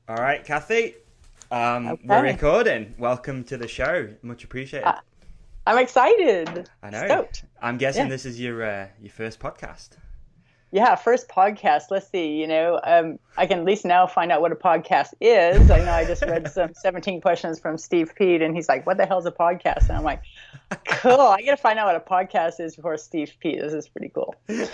All right, Kathy. Okay. We're recording. Welcome to the show. Much appreciated. I'm excited. I know. Stoked. I'm guessing Yeah. this is your first podcast. Yeah, first podcast. Let's see, I can at least now find out what a podcast is. I know I just read some 17 questions from Steve Pete, and he's like, what the hell's a podcast? And I'm like, cool, I got to find out what a podcast is before Steve Pete. This is pretty cool. Oh,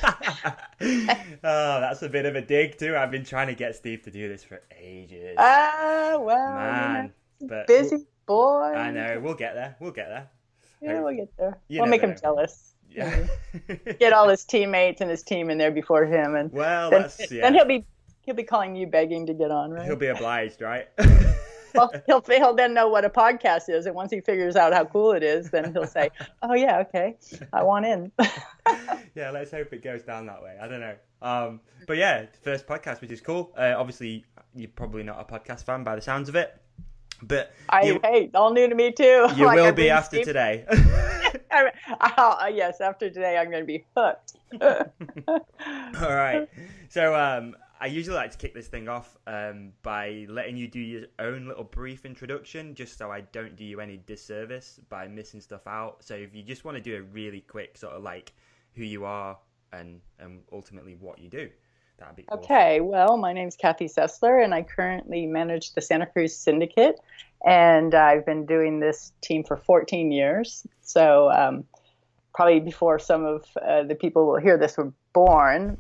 that's a bit of a dig too. I've been trying to get Steve to do this for ages. Well, Man, but busy boy. I know. We'll get there. We'll get there. Yeah, we'll get there. You We'll make never him know. jealous. Yeah. Get all his teammates and his team in there before him, and Well, then, that's then he'll be calling you begging to get on, right? He'll be obliged, right? Well, he'll then know what a podcast is, and once he figures out how cool it is, then he'll say, "Oh yeah, okay, I want in." Yeah, let's hope it goes down that way. I don't know. But yeah, first podcast, which is cool. Obviously, you're probably not a podcast fan by the sounds of it, but Hey, all new to me too. You Like, will be after today. Yes, after today, I'm going to be hooked. All right. So I usually like to kick this thing off by letting you do your own little brief introduction, just so I don't do you any disservice by missing stuff out. So if you just want to do a really quick sort of like who you are and ultimately what you do, that'd be awesome. Okay, well, my name's Kathy Sessler, and I currently manage the Santa Cruz Syndicate, and I've been doing this team for 14 years. So probably before some of the people will hear this were born.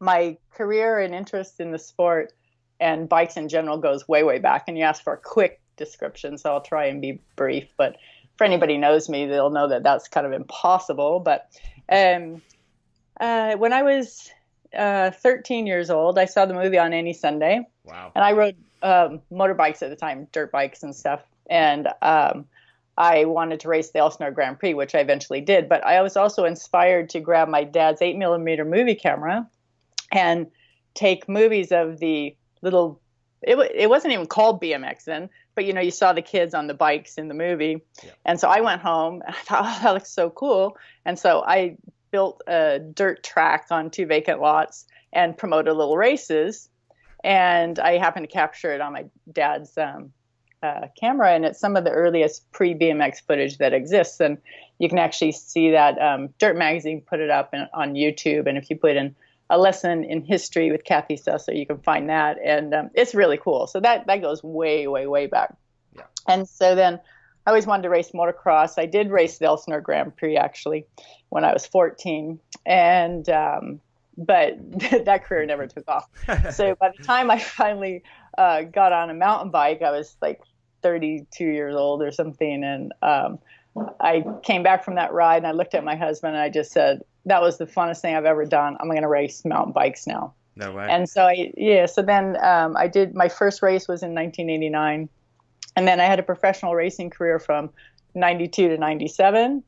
My career and interest in the sport and bikes in general goes way, way back, and you asked for a quick description, so I'll try and be brief. But for anybody who knows me, they'll know that that's kind of impossible. But when I was 13 years old, I saw the movie on any Sunday. Wow. And I rode motorbikes at the time, dirt bikes and stuff. And I wanted to race the Elsinore Grand Prix, which I eventually did. But I was also inspired to grab my dad's 8mm movie camera and take movies of the little, it wasn't even called BMX then, but you saw the kids on the bikes in the movie. Yeah. And so I went home and I thought, oh, that looks so cool. And so I built a dirt track on 2 vacant lots and promoted little races. And I happened to capture it on my dad's camera, and it's some of the earliest pre-BMX footage that exists. And you can actually see that Dirt Magazine put it up on YouTube. And if you put in a lesson in history with Kathy Sessler, you can find that. And it's really cool. So that goes way, way, way back. Yeah. And so then I always wanted to race motocross. I did race the Elsinore Grand Prix actually when I was 14, and but that career never took off. So by the time I finally got on a mountain bike, I was like 32 years old or something, and I came back from that ride and I looked at my husband and I just said, "That was the funnest thing I've ever done. I'm going to race mountain bikes now." No way. And so so then I did, my first race was in 1989. And then I had a professional racing career from 92 to 97.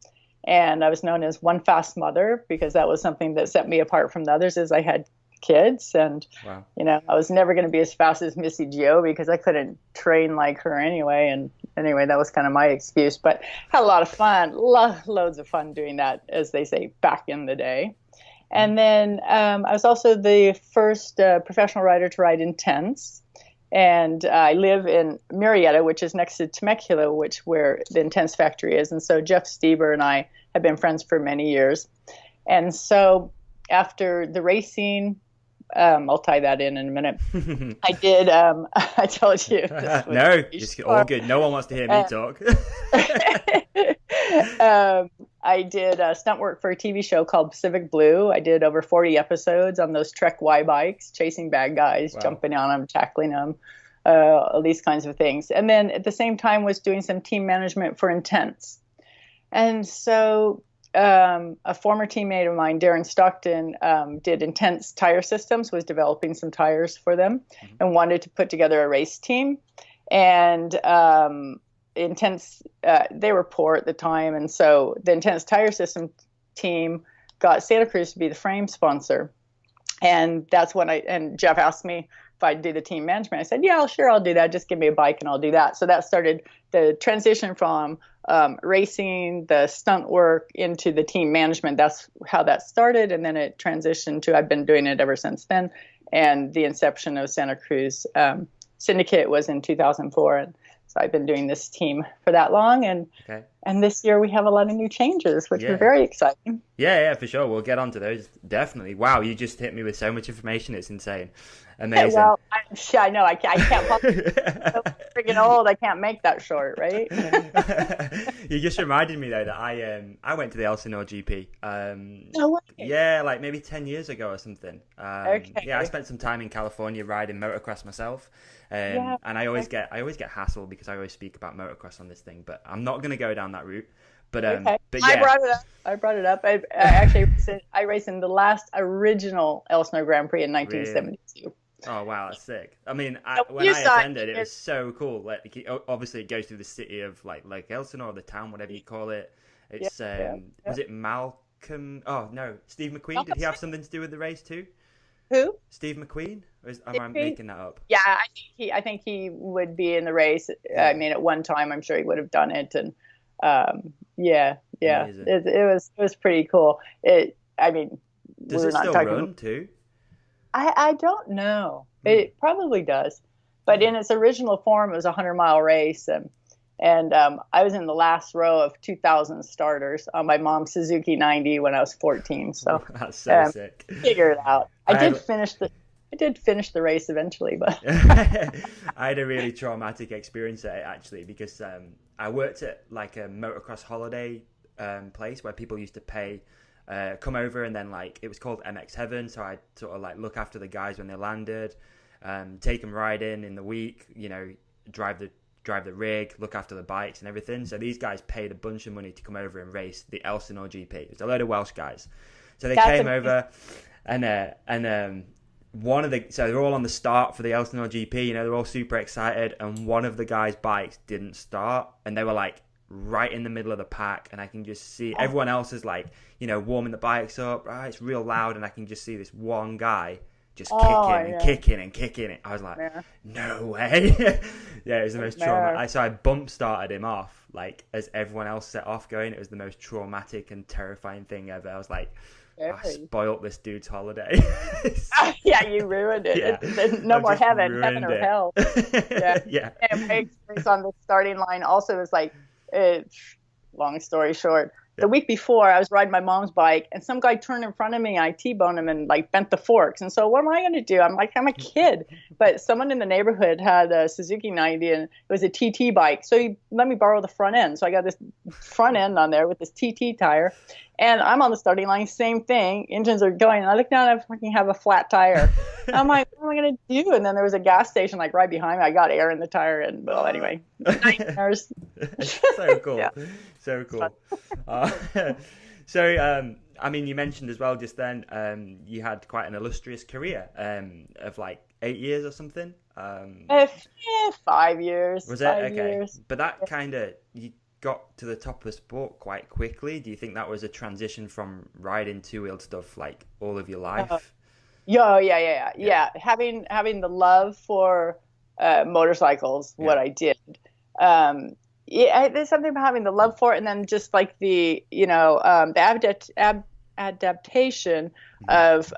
And I was known as One Fast Mother because that was something that set me apart from the others, is I had kids. And, wow. I was never going to be as fast as Missy Gio because I couldn't train like her anyway. And anyway, that was kind of my excuse. But had a lot of fun, loads of fun doing that, as they say, back in the day. And then I was also the first professional rider to ride Intense. And I live in Murrieta, which is next to Temecula, where the Intense factory is. And so Jeff Stieber and I have been friends for many years. And so after the racing, I'll tie that in a minute. I did, I told you. No, it's all good. No one wants to hear me talk. I did stunt work for a TV show called Pacific Blue. I did over 40 episodes on those Trek Y bikes, chasing bad guys, wow. jumping on them, tackling them, all these kinds of things. And then at the same time was doing some team management for Intense. And so a former teammate of mine, Darren Stockton, did Intense Tire Systems, was developing some tires for them, and wanted to put together a race team. And Intense, they were poor at the time, and so the Intense Tire System team got Santa Cruz to be the frame sponsor. And that's when Jeff asked me if I'd do the team management. I said, yeah, sure, I'll do that. Just give me a bike and I'll do that. So that started the transition from racing, the stunt work, into the team management. That's how that started. And then it transitioned to, I've been doing it ever since then, and the inception of Santa Cruz Syndicate was in 2004, and so I've been doing this team for that long, and this year we have a lot of new changes, which are very exciting. Yeah, for sure. We'll get on to those, definitely. Wow, you just hit me with so much information. It's insane. Amazing. Well, I know I can't possibly. I'm so freaking old. I can't make that short, right? You just reminded me though that I went to the Elsinore GP. No way. Yeah, like maybe 10 years ago or something. Okay. Yeah, I spent some time in California riding motocross myself, and I always get hassled because I always speak about motocross on this thing, but I'm not going to go down that route. But yeah. I brought it up. I raced in the last original Elsinore Grand Prix in 1972. Really? Oh wow, that's sick. I mean, when I attended, it was so cool. Like, obviously, it goes through the city of like Elsinore, or the town, whatever you call it. It's was it Malcolm? Oh no, Steve McQueen. Did he have something to do with the race too? Who? Steve McQueen? Or am I making that up? Yeah, I think he would be in the race. I mean, at one time, I'm sure he would have done it, and it was pretty cool. Does it still run too? I don't know. It probably does, but in its original form, it was a 100-mile race, and I was in the last row of 2,000 starters on my mom's Suzuki 90 when I was 14. So that's so sick. Figure it out. I did finish the race eventually, but I had a really traumatic experience at it actually, because I worked at like a motocross holiday place where people used to pay. Come over, and then like it was called MX Heaven, so I'd sort of like look after the guys when they landed, take them riding in the week, drive the rig, look after the bikes and everything. So these guys paid a bunch of money to come over and race the Elsinore GP. It was a load of Welsh guys, so they came over, and one of the, so they're all on the start for the Elsinore GP. They're all super excited, and one of the guys' bikes didn't start, and they were like right in the middle of the pack, and I can just see everyone else is like, warming the bikes up, right? It's real loud, and I can just see this one guy just kicking it. I was like, no way. Yeah, it was the most traumatic. So I bump started him off, like as everyone else set off going. It was the most traumatic and terrifying thing ever. I was like, I spoiled this dude's holiday. Yeah, you ruined it. Yeah. No more heaven or hell. Yeah. And my experience on the starting line also was like, long story short, the week before I was riding my mom's bike, and some guy turned in front of me, and I T-boned him and like bent the forks. And so what am I going to do? I'm a kid, but someone in the neighborhood had a Suzuki 90, and it was a TT bike. So he let me borrow the front end. So I got this front end on there with this TT tire, and I'm on the starting line, same thing. Engines are going, and I look down and I fucking have a flat tire. I'm like, what am I going to do? And then there was a gas station like right behind me. I got air in the tire, and well, anyway, nightmares. So cool. Yeah. So cool. I mean, you mentioned as well just then, you had quite an illustrious career of like 8 years or something. 5 years. Was it? Okay. Years. But that kind of, you got to the top of the sport quite quickly. Do you think that was a transition from riding two-wheeled stuff like all of your life? Yeah. Having the love for motorcycles, what I did. There's something about having the love for it, and then just like the adaptation of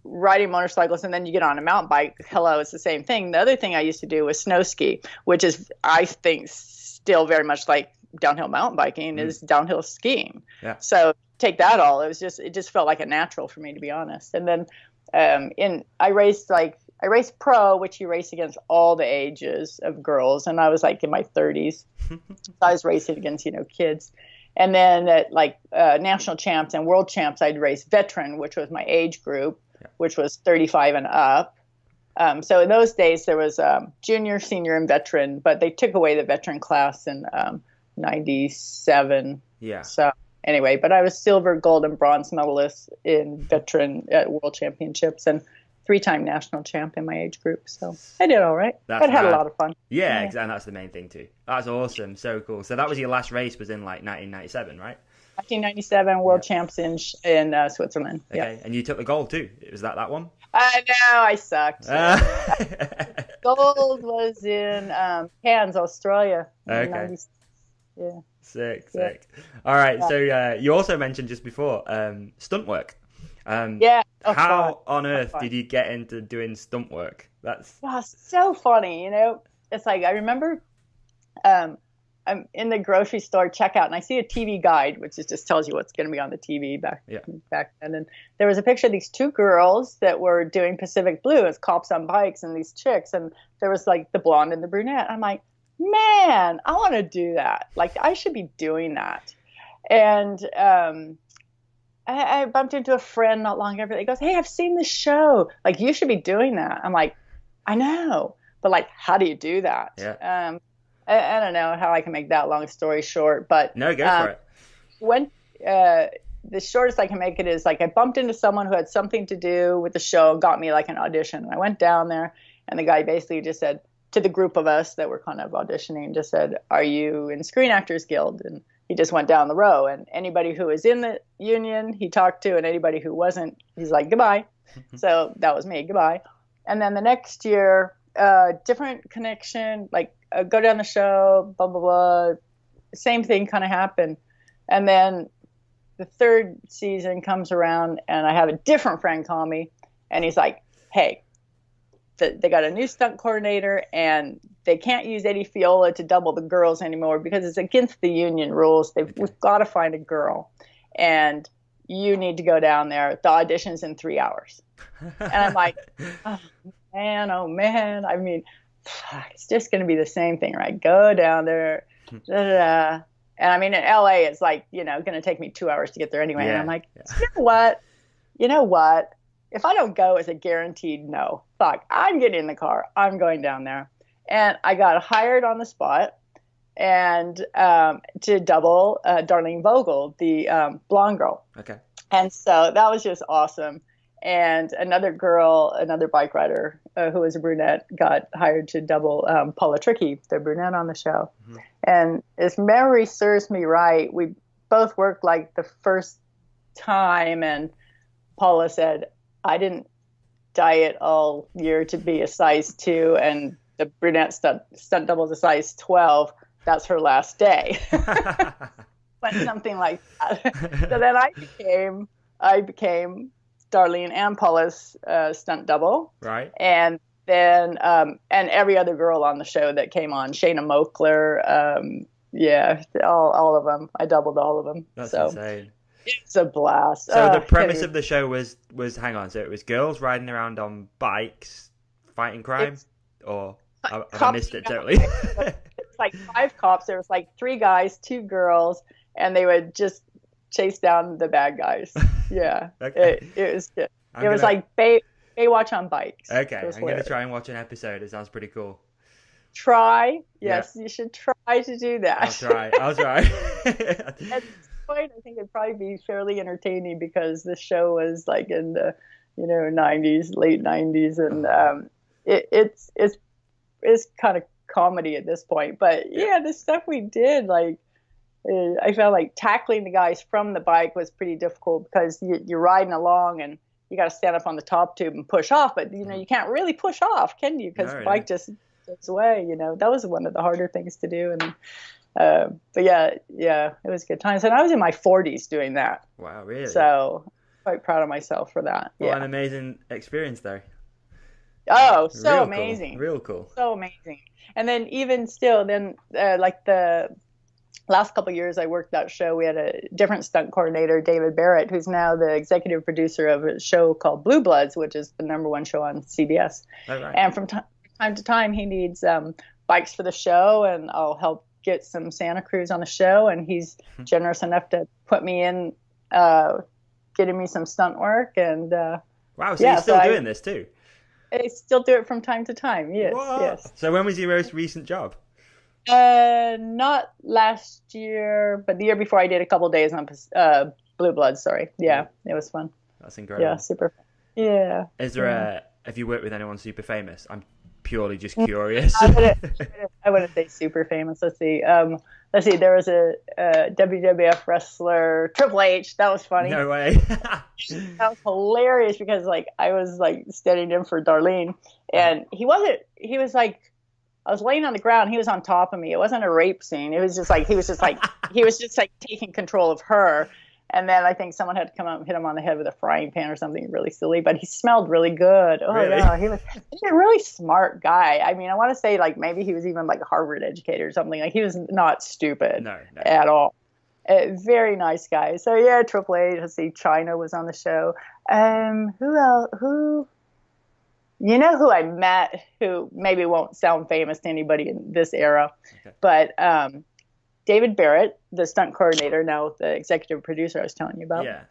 riding motorcycles, and then you get on a mountain bike. Hello, it's the same thing. The other thing I used to do was snow ski, which is, I think, still very much like downhill mountain biking is downhill skiing. Yeah. So take that all. It just felt like a natural for me, to be honest. And then I raced pro, which you race against all the ages of girls, and I was like in my 30s. So I was racing against kids. And then at national champs and world champs, I'd race veteran, which was my age group, which was 35 and up. So in those days there was junior, senior, and veteran, but they took away the veteran class in 97. Yeah. So anyway, but I was silver, gold, and bronze medalist in veteran at world championships, and 3-time national champ in my age group. So I did all right. I had a lot of fun. Yeah, exactly. That's the main thing too. That's awesome. So cool. So that was your last race, was in 1997, right? 1997 world champs in Switzerland. Okay. Yeah. And you took the gold too. Was that one? No, I sucked. Gold was in Cairns, Australia. Okay. Yeah. Sick. All right. So you also mentioned just before stunt work. How on earth did you get into doing stunt work? That's so funny. It's like, I remember I'm in the grocery store checkout and I see a TV guide, which just tells you what's going to be on the TV back then. And there was a picture of these two girls that were doing Pacific Blue as cops on bikes, and these chicks. And there was like the blonde and the brunette. I'm like, man, I want to do that. Like, I should be doing that. And I bumped into a friend not long after. He goes, hey, I've seen this show. Like, you should be doing that. I'm like, I know. But like, how do you do that? Yeah. I don't know how I can make that long story short, but no, go for it. When the shortest I can make it is like, I bumped into someone who had something to do with the show and got me like an audition. And I went down there, and the guy basically just said to the group of us that were kind of auditioning, just said, are you in Screen Actors Guild? And he just went down the row, and anybody who was in the union he talked to, and anybody who wasn't, he's like, goodbye. So that was me, goodbye. And then the next year, different connection, like, go down the show, blah, blah, blah. Same thing kind of happened. And then the third season comes around, and I have a different friend call me, and he's like, hey, they got a new stunt coordinator, and they can't use Eddie Fiola to double the girls anymore because it's against the union rules. We've got to find a girl, and you need to go down there. The audition's in 3 hours. And I'm like, oh, man. I mean, it's just going to be the same thing, right? Go down there. And I mean, in LA, it's like, going to take me 2 hours to get there anyway. Yeah. And I'm like, you know what? If I don't go, it's a guaranteed no. Fuck, I'm getting in the car. I'm going down there. And I got hired on the spot, and to double Darlene Vogel, the blonde girl. Okay. And so that was just awesome. And another girl, another bike rider who was a brunette, got hired to double Paula Trickey, the brunette on the show. Mm-hmm. And if memory serves me right, we both worked like the first time, and Paula said, I didn't diet all year to be a size 2, and the brunette stunt double is a size 12. That's her last day. But something like that. So then I became Darlene and Paula's stunt double. Right. And then, and every other girl on the show that came on, Shayna Mokler, all of them. I doubled all of them. That's insane. It's a blast. So the premise of the show was hang on, so it was girls riding around on bikes, fighting crime? Or have I missed it totally? It's like 5 cops. There was like 3 guys, 2 girls, and they would just chase down the bad guys. Yeah. Okay. It was good. It was like Baywatch on bikes. Okay, I'm going to try and watch an episode. It sounds pretty cool. Try? Yes, You should try to do that. I'll try. At this point, I think it'd probably be fairly entertaining because the show was like in the, 90s, late 90s, and it's kind of comedy at this point. But yeah, the stuff we did, like, I felt like tackling the guys from the bike was pretty difficult because you're riding along and you got to stand up on the top tube and push off, but you can't really push off, can you? Because the bike just gets away. That was one of the harder things to do. And but yeah, it was good times. And I was in my 40s doing that. Wow, really? So quite proud of myself for that. What an amazing experience, though. Oh, so amazing! Cool. Real cool. So amazing. And then even still, like the last couple of years I worked that show, we had a different stunt coordinator, David Barrett, who's now the executive producer of a show called Blue Bloods, which is the #1 show on CBS. Oh, right. And from time to time, he needs bikes for the show, and I'll help get some Santa Cruz on the show. And he's generous enough to put me in, getting me some stunt work. And wow, so you're still doing this too? I still do it from time to time. Yes, what? Yes. So when was your most recent job? Not last year, but the year before I did a couple of days on Blue Bloods. Sorry. Yeah, it was fun. That's incredible. Yeah, super fun. Yeah. Is there have you worked with anyone super famous? I'm purely just curious. I wouldn't say super famous. Let's see. There was a WWF wrestler, Triple H. That was funny. No way. That was hilarious because I was standing in for Darlene, and he was like, I was laying on the ground. He was on top of me. It wasn't a rape scene. It was just he was just taking control of her. And then I think someone had to come out and hit him on the head with a frying pan or something really silly, but he smelled really good. Oh, Really? yeah. He's a really smart guy. I mean, I want to say like maybe he was even like a Harvard educated or something. Like he was not stupid at all. Very nice guy. So yeah, Triple H. Let's see, China was on the show. Who else? You know who I met who maybe won't sound famous to anybody in this era, but David Barrett, the stunt coordinator, now the executive producer I was telling you about. Yeah.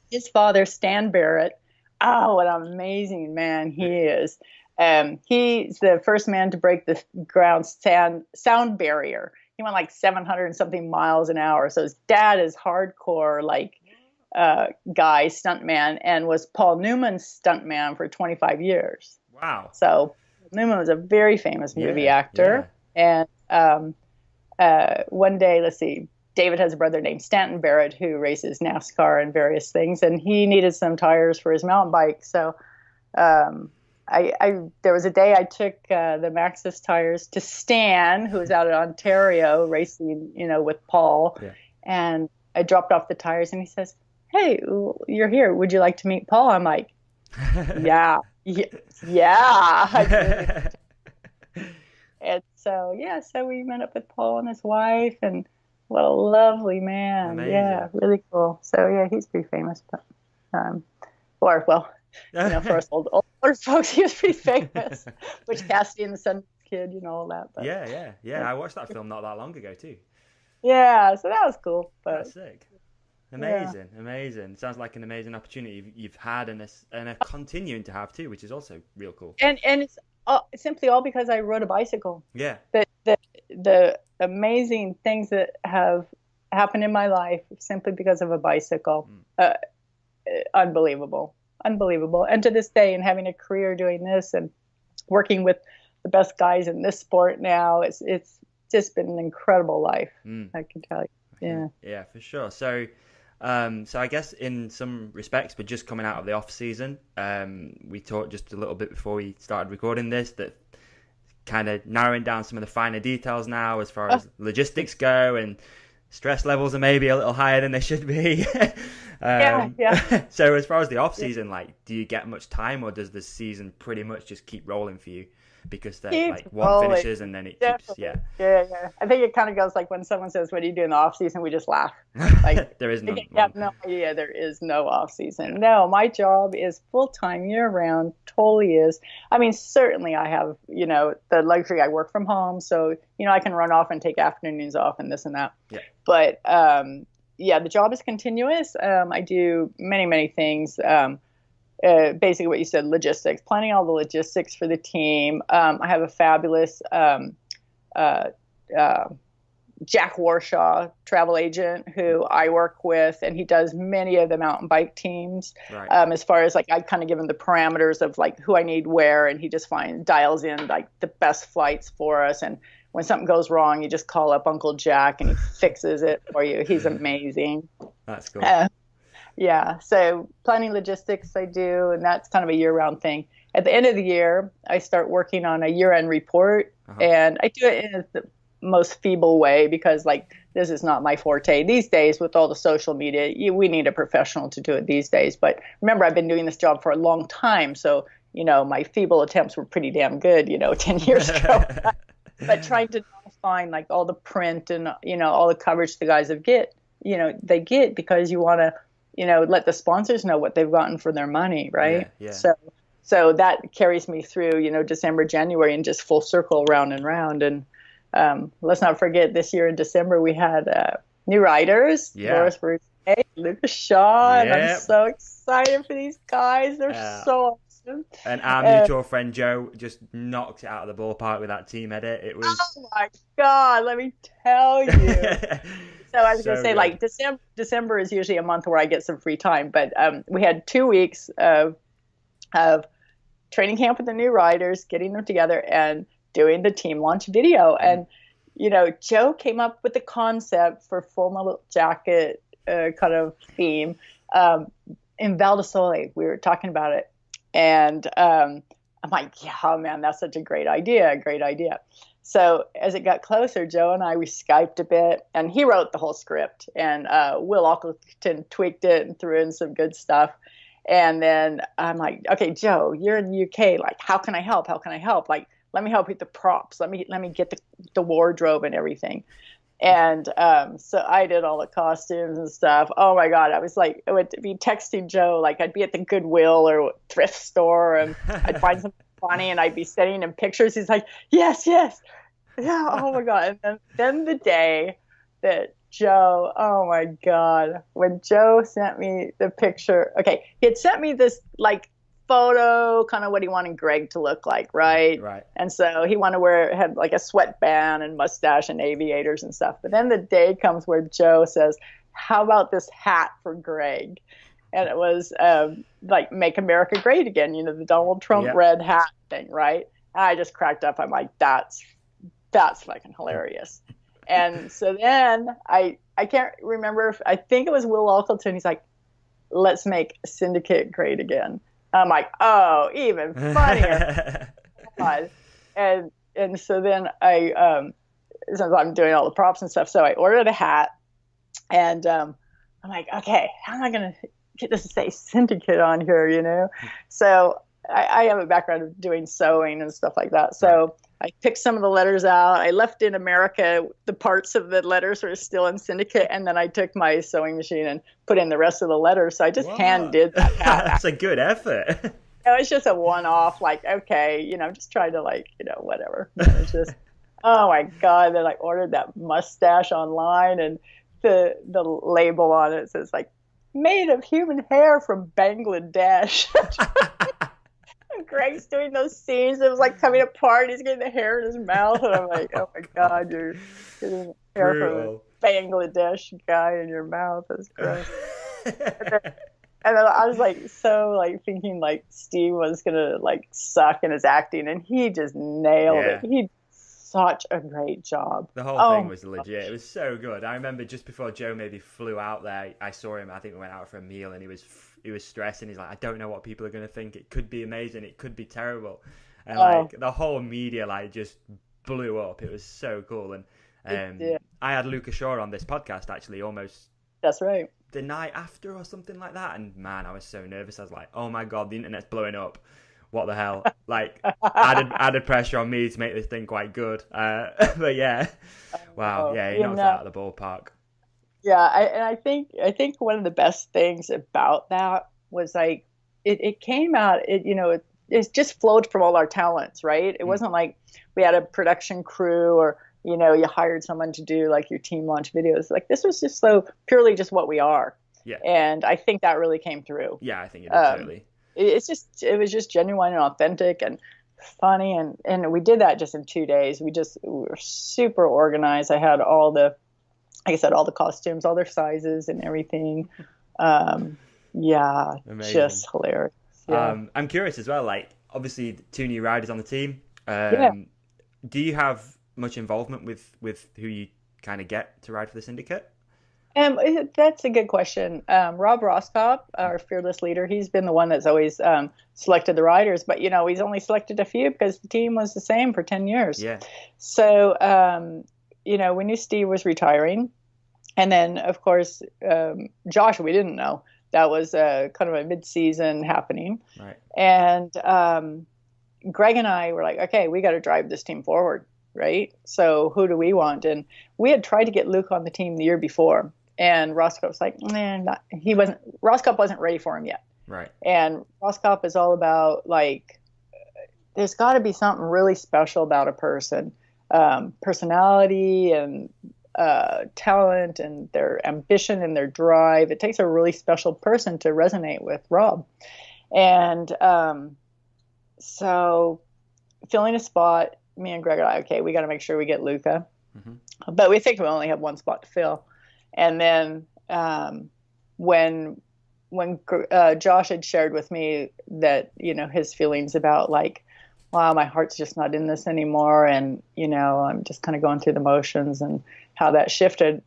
His father, Stan Barrett. Oh, what an amazing man he is. He's the first man to break the ground sound barrier. He went like 700 and something miles an hour. So his dad is hardcore, like, guy, stuntman, and was Paul Newman's stuntman for 25 years. Wow. So Newman was a very famous movie actor. Yeah. And one day, let's see, David has a brother named Stanton Barrett who races NASCAR and various things, and he needed some tires for his mountain bike. So there was a day I took the Maxxis tires to Stan, who was out in Ontario racing, with Paul, and I dropped off the tires, and he says, "Hey, you're here. Would you like to meet Paul?" I'm like, yeah. And so we met up with Paul and his wife, and what a lovely man. Amazing. Yeah, really cool. So yeah, he's pretty famous, but for us older folks, he was pretty famous. Which Cassidy and the Sun Kid, all that. But, yeah. I watched that film not that long ago too. Yeah, so that was cool. But that's sick. Amazing. Sounds like an amazing opportunity you've had and are continuing to have too, which is also real cool. And it's simply all because I rode a bicycle. Yeah. The amazing things that have happened in my life simply because of a bicycle. Unbelievable. And to this day, and having a career doing this and working with the best guys in this sport now, it's just been an incredible life. I can tell you. Yeah, for sure. So I guess in some respects, we're just coming out of the off season. We talked just a little bit before we started recording this that kind of narrowing down some of the finer details now as far as logistics go, and stress levels are maybe a little higher than they should be. So as far as the off season, do you get much time, or does the season pretty much just keep rolling for you? Because one finishes and then it keeps, Yeah. I think it kind of goes like when someone says, "What do you do in the off season?" We just laugh. Like there is no. You have no idea. There is no off season. No, my job is full time, year round. Totally is. I mean, certainly I have the luxury. I work from home, so I can run off and take afternoons off and this and that. Yeah. But the job is continuous. I do many things. Basically what you said, logistics, planning all the logistics for the team. I have a fabulous Jack Warshaw travel agent who I work with, and he does many of the mountain bike teams. Right. As far as I kind of give him the parameters of who I need where, and he just dials in the best flights for us. And when something goes wrong, you just call up Uncle Jack and he fixes it for you. He's amazing. That's cool. Yeah, so planning logistics I do, and that's kind of a year-round thing. At the end of the year, I start working on a year-end report, and I do it in the most feeble way because, this is not my forte. These days, with all the social media, we need a professional to do it these days. But remember, I've been doing this job for a long time, so, my feeble attempts were pretty damn good, 10 years ago. But trying to find, all the print and, all the coverage the guys they get because you want to, let the sponsors know what they've gotten for their money, right? Yeah. So that carries me through, December, January, and just full circle round and round. And let's not forget this year in December we had new riders, Loris Boucher, Lucas Shaw, and I'm so excited for these guys. They're so awesome. And our mutual friend Joe just knocked it out of the ballpark with that team edit. It was. Oh my God! Let me tell you. So I was going to say, December is usually a month where I get some free time. But we had 2 weeks of training camp with the new riders, getting them together, and doing the team launch video. And, Joe came up with the concept for Full Metal Jacket kind of theme in Val di Sole. We were talking about it. And I'm like, yeah, man, that's such a great idea. So as it got closer, Joe and I, we Skyped a bit, and he wrote the whole script, and Will Auckleton tweaked it and threw in some good stuff. And then I'm like, okay, Joe, you're in the UK. Like, how can I help? How can I help? Like, let me help with the props. Let me get the wardrobe and everything. And so I did all the costumes and stuff. Oh my God, I was like, I would be texting Joe, like I'd be at the Goodwill or thrift store, and I'd find something funny, and I'd be sending him pictures. He's like, yes, yeah, oh my God. And then the day that Joe, oh my God, when Joe sent me the picture, okay, he had sent me this like photo, kind of what he wanted Greg to look like, right? Right. And so he wanted to had like a sweatband and mustache and aviators and stuff. But then the day comes where Joe says, how about this hat for Greg? And it was like Make America Great Again, the Donald Trump red hat thing, right? And I just cracked up. I'm like, that's fucking hilarious. And so then I can't remember I think it was Will Auckleton. He's like, let's make Syndicate great again. I'm like, oh, even funnier. and so then since I'm doing all the props and stuff, so I ordered a hat, and I'm like, okay, how am I going to get this to say Syndicate on here, So I have a background of doing sewing and stuff like that. So I picked some of the letters out. I left in America the parts of the letters were still in Syndicate, and then I took my sewing machine and put in the rest of the letters. So I just hand did that. That's a good effort. It was just a one-off, like, okay, just trying to whatever. It was just, oh my God. Then I ordered that mustache online, and the label on it says like, made of human hair from Bangladesh. Greg's doing those scenes. It was like coming apart. He's getting the hair in his mouth, and I'm like, "Oh my God, you're getting hair from a Bangladesh guy in your mouth. That's gross." and then I was like, so like thinking like Steve was gonna like suck in his acting, and he just nailed it. He did such a great job. The whole thing was legit. It was so good. I remember just before Joe maybe flew out there, I saw him. I think we went out for a meal, and he was stressing. He's like, I don't know what people are going to think. It could be amazing. It could be terrible. And like the whole media like just blew up. It was so cool. And I had Luca Shaw on this podcast actually almost. That's right. The night after or something like that. And man, I was so nervous. I was like, oh my God, the internet's blowing up. What the hell? Like added pressure on me to make this thing quite good. But yeah, wow. Yeah, he knocked it out of the ballpark. Yeah, I think one of the best things about that was like it came out. It just flowed from all our talents, right? It wasn't like we had a production crew or you hired someone to do like your team launch videos. Like this was just so purely just what we are. Yeah, and I think that really came through. Yeah, I think it did totally. It was just genuine and authentic and funny, and we did that just in 2 days. We were super organized. I had like I said, all the costumes, all their sizes and everything. Yeah, amazing. Just hilarious. Yeah. I'm curious as well, like obviously 2 new riders on the team. Do you have much involvement with who you kind of get to ride for the Syndicate? That's a good question. Rob Roskop, our fearless leader, he's been the one that's always selected the riders, but he's only selected a few because the team was the same for 10 years. Yeah. So, we knew Steve was retiring, and then of course, Josh, we didn't know. That was kind of a mid-season happening. Right. And Greg and I were like, okay, we got to drive this team forward. Right. So who do we want? And we had tried to get Luke on the team the year before, and Roskop was like, Roskop wasn't ready for him yet. Right. And Roskop is all about like, there's got to be something really special about a person, personality and talent and their ambition and their drive. It takes a really special person to resonate with Rob. And so filling a spot, me and Greg are like, okay, we got to make sure we get Luca. Mm-hmm. But we think we only have one spot to fill. And then when Josh had shared with me that, his feelings about like, wow, my heart's just not in this anymore. And, I'm just kind of going through the motions and how that shifted.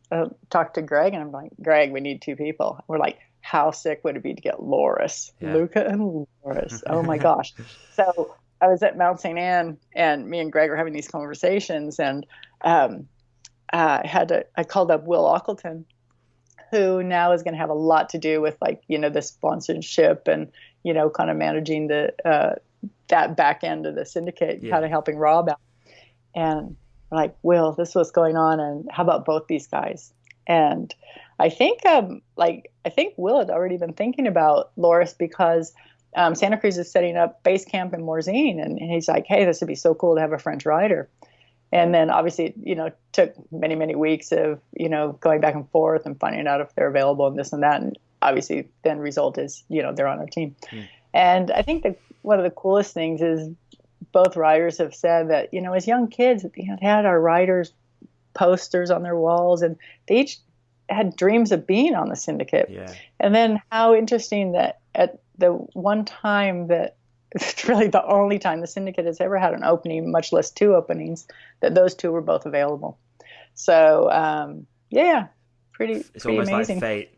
Talked to Greg, and I'm like, Greg, we need 2 people. We're like, how sick would it be to get Loris, Luca and Loris? Oh my gosh. So I was at Mount St. Anne, and me and Greg were having these conversations, and I called up Will Ockleton, who now is going to have a lot to do with like, the sponsorship and, kind of managing the that back end of the syndicate, kind of helping Rob out. And like, Will, this was going on, and how about both these guys? And I think Will had already been thinking about Loris because Santa Cruz is setting up base camp in Morzine, and he's like, hey, this would be so cool to have a French rider. And then obviously, took many, many weeks of, going back and forth and finding out if they're available and this and that. And obviously then result is, they're on our team. And I think that one of the coolest things is both riders have said that, as young kids, they had our riders posters on their walls, and they each had dreams of being on the syndicate. Yeah. And then how interesting that at the one time that it's really the only time the syndicate has ever had an opening, much less two openings, that those two were both available. So, it's almost amazing. Like fate.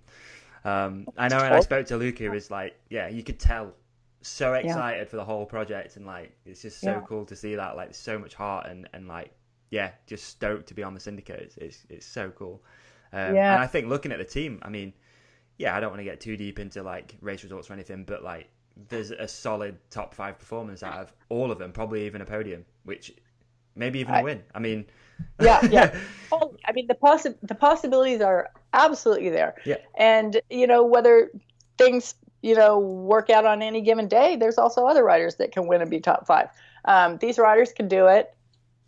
I know, and I spoke to Luke, who was like, you could tell so excited for the whole project, and like, it's just so cool to see that, like, so much heart and like, just stoked to be on the syndicate. It's so cool. And I think looking at the team, I mean, I don't want to get too deep into like race results or anything, but like, there's a solid top 5 performance out of all of them, probably even a podium, which maybe even a win. I mean, Oh, I mean, the possibilities are absolutely there. Yeah. And whether things work out on any given day, there's also other riders that can win and be top 5. These riders can do it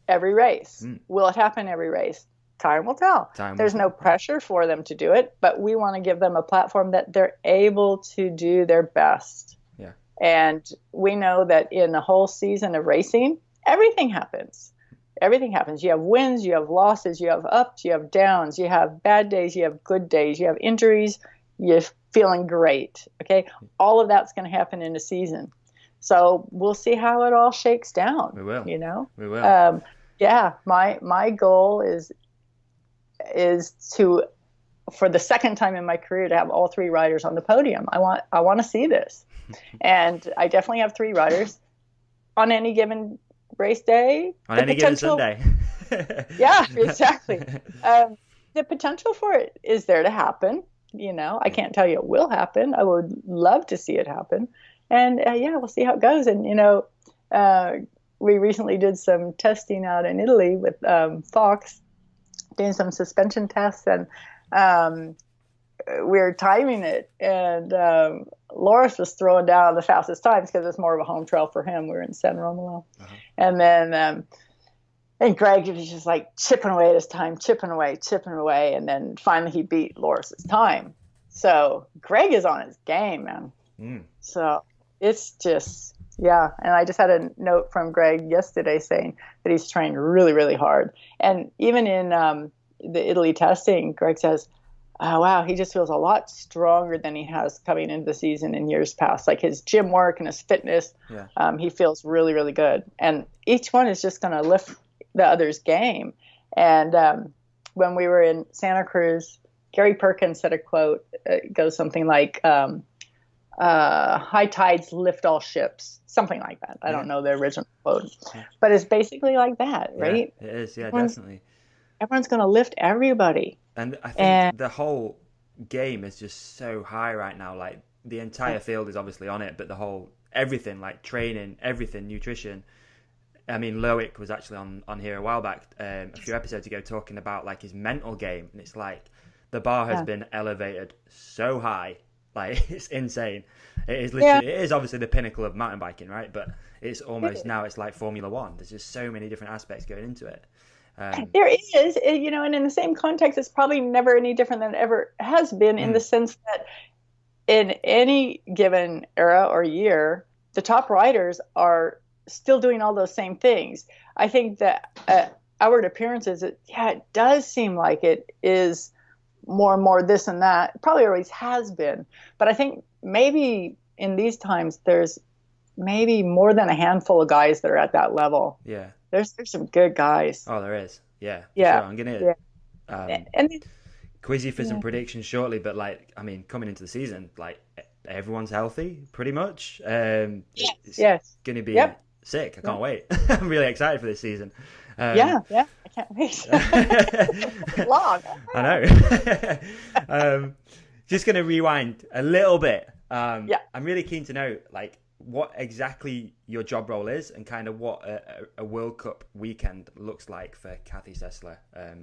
every race. Will it happen every race? Time will tell. There's no pressure for them to do it, but we want to give them a platform that they're able to do their best. Yeah. And we know that in a whole season of racing, everything happens. Everything happens. You have wins, you have losses, you have ups, you have downs, you have bad days, you have good days, you have injuries, you're feeling great. Okay. All of that's going to happen in a season. So we'll see how it all shakes down. We will. We will. My goal is to, for the second time in my career, to have all 3 riders on the podium. I want to see this. And I definitely have 3 riders on any given race day. On any given Sunday. Yeah, exactly. The potential for it is there to happen. I can't tell you it will happen. I would love to see it happen. And we'll see how it goes. And, we recently did some testing out in Italy with Fox, doing some suspension tests, and we were timing it, and Loris was throwing down the fastest times because it's more of a home trail for him. We were in San Romolo. And then and Greg was just like chipping away at his time, chipping away, and then finally he beat Loris's time. So Greg is on his game, man. So it's just and I just had a note from Greg yesterday saying that he's trained really, really hard. And even in the Italy testing, Greg says, oh, wow, he just feels a lot stronger than he has coming into the season in years past. Like his gym work and his fitness, he feels really, really good. And each one is just going to lift the other's game. And when we were in Santa Cruz, Gary Perkins said a quote. It goes something like, high tides lift all ships, something like that. I don't know the original quote, but it's basically like that, right? It is, definitely. Everyone's going to lift everybody. And I think the whole game is just so high right now. Like the entire field is obviously on it, but the whole, everything, like training, everything, nutrition. I mean, Loic was actually on here a while back, a few episodes ago, talking about like his mental game. And it's like the bar has been elevated so high. Like it's insane. It is literally, it is obviously the pinnacle of mountain biking, right? But it's almost now it's like Formula One. There's just so many different aspects going into it. There is, and in the same context, it's probably never any different than it ever has been in the sense that in any given era or year, the top riders are still doing all those same things. I think that outward appearances, it does seem like it is more and more this and that. It probably always has been. But I think maybe in these times, there's maybe more than a handful of guys that are at that level. Yeah. There's some good guys. Oh, there is. Yeah. Yeah. Sure. I'm going to quiz you for some predictions shortly, but like, I mean, coming into the season, like everyone's healthy pretty much. It's going to be Sick. I can't wait. I'm really excited for this season. Yeah, I can't wait. Long. I know. Just going to rewind a little bit. I'm really keen to know, like, what exactly your job role is and kind of what a World Cup weekend looks like for Kathy Sessler,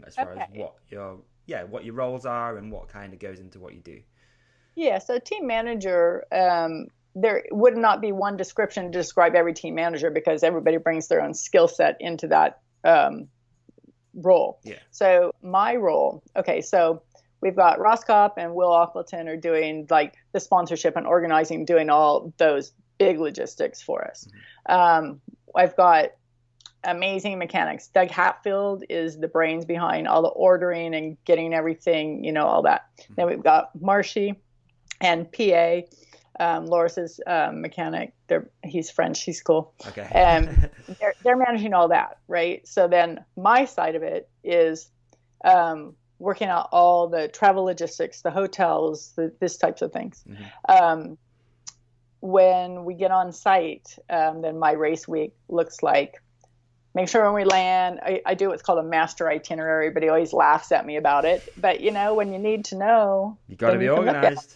as far as what your roles are and what kind of goes into what you do. Yeah, so team manager, there would not be one description to describe every team manager because everybody brings their own skill set into that role. Yeah. So my role, so we've got Roscop and Will Auckleton are doing like the sponsorship and organizing, doing all those big logistics for us. Mm-hmm. I've got amazing mechanics. Doug Hatfield is the brains behind all the ordering and getting everything, all that. Mm-hmm. Then we've got Marshy and PA. Loris's mechanic. He's French. He's cool. Okay. And they're managing all that, right? So then my side of it is working out all the travel logistics, the hotels, this types of things. Mm-hmm. When we get on site, then my race week looks like make sure when we land, I do what's called a master itinerary, but he always laughs at me about it. But when you need to know, you got to be organized.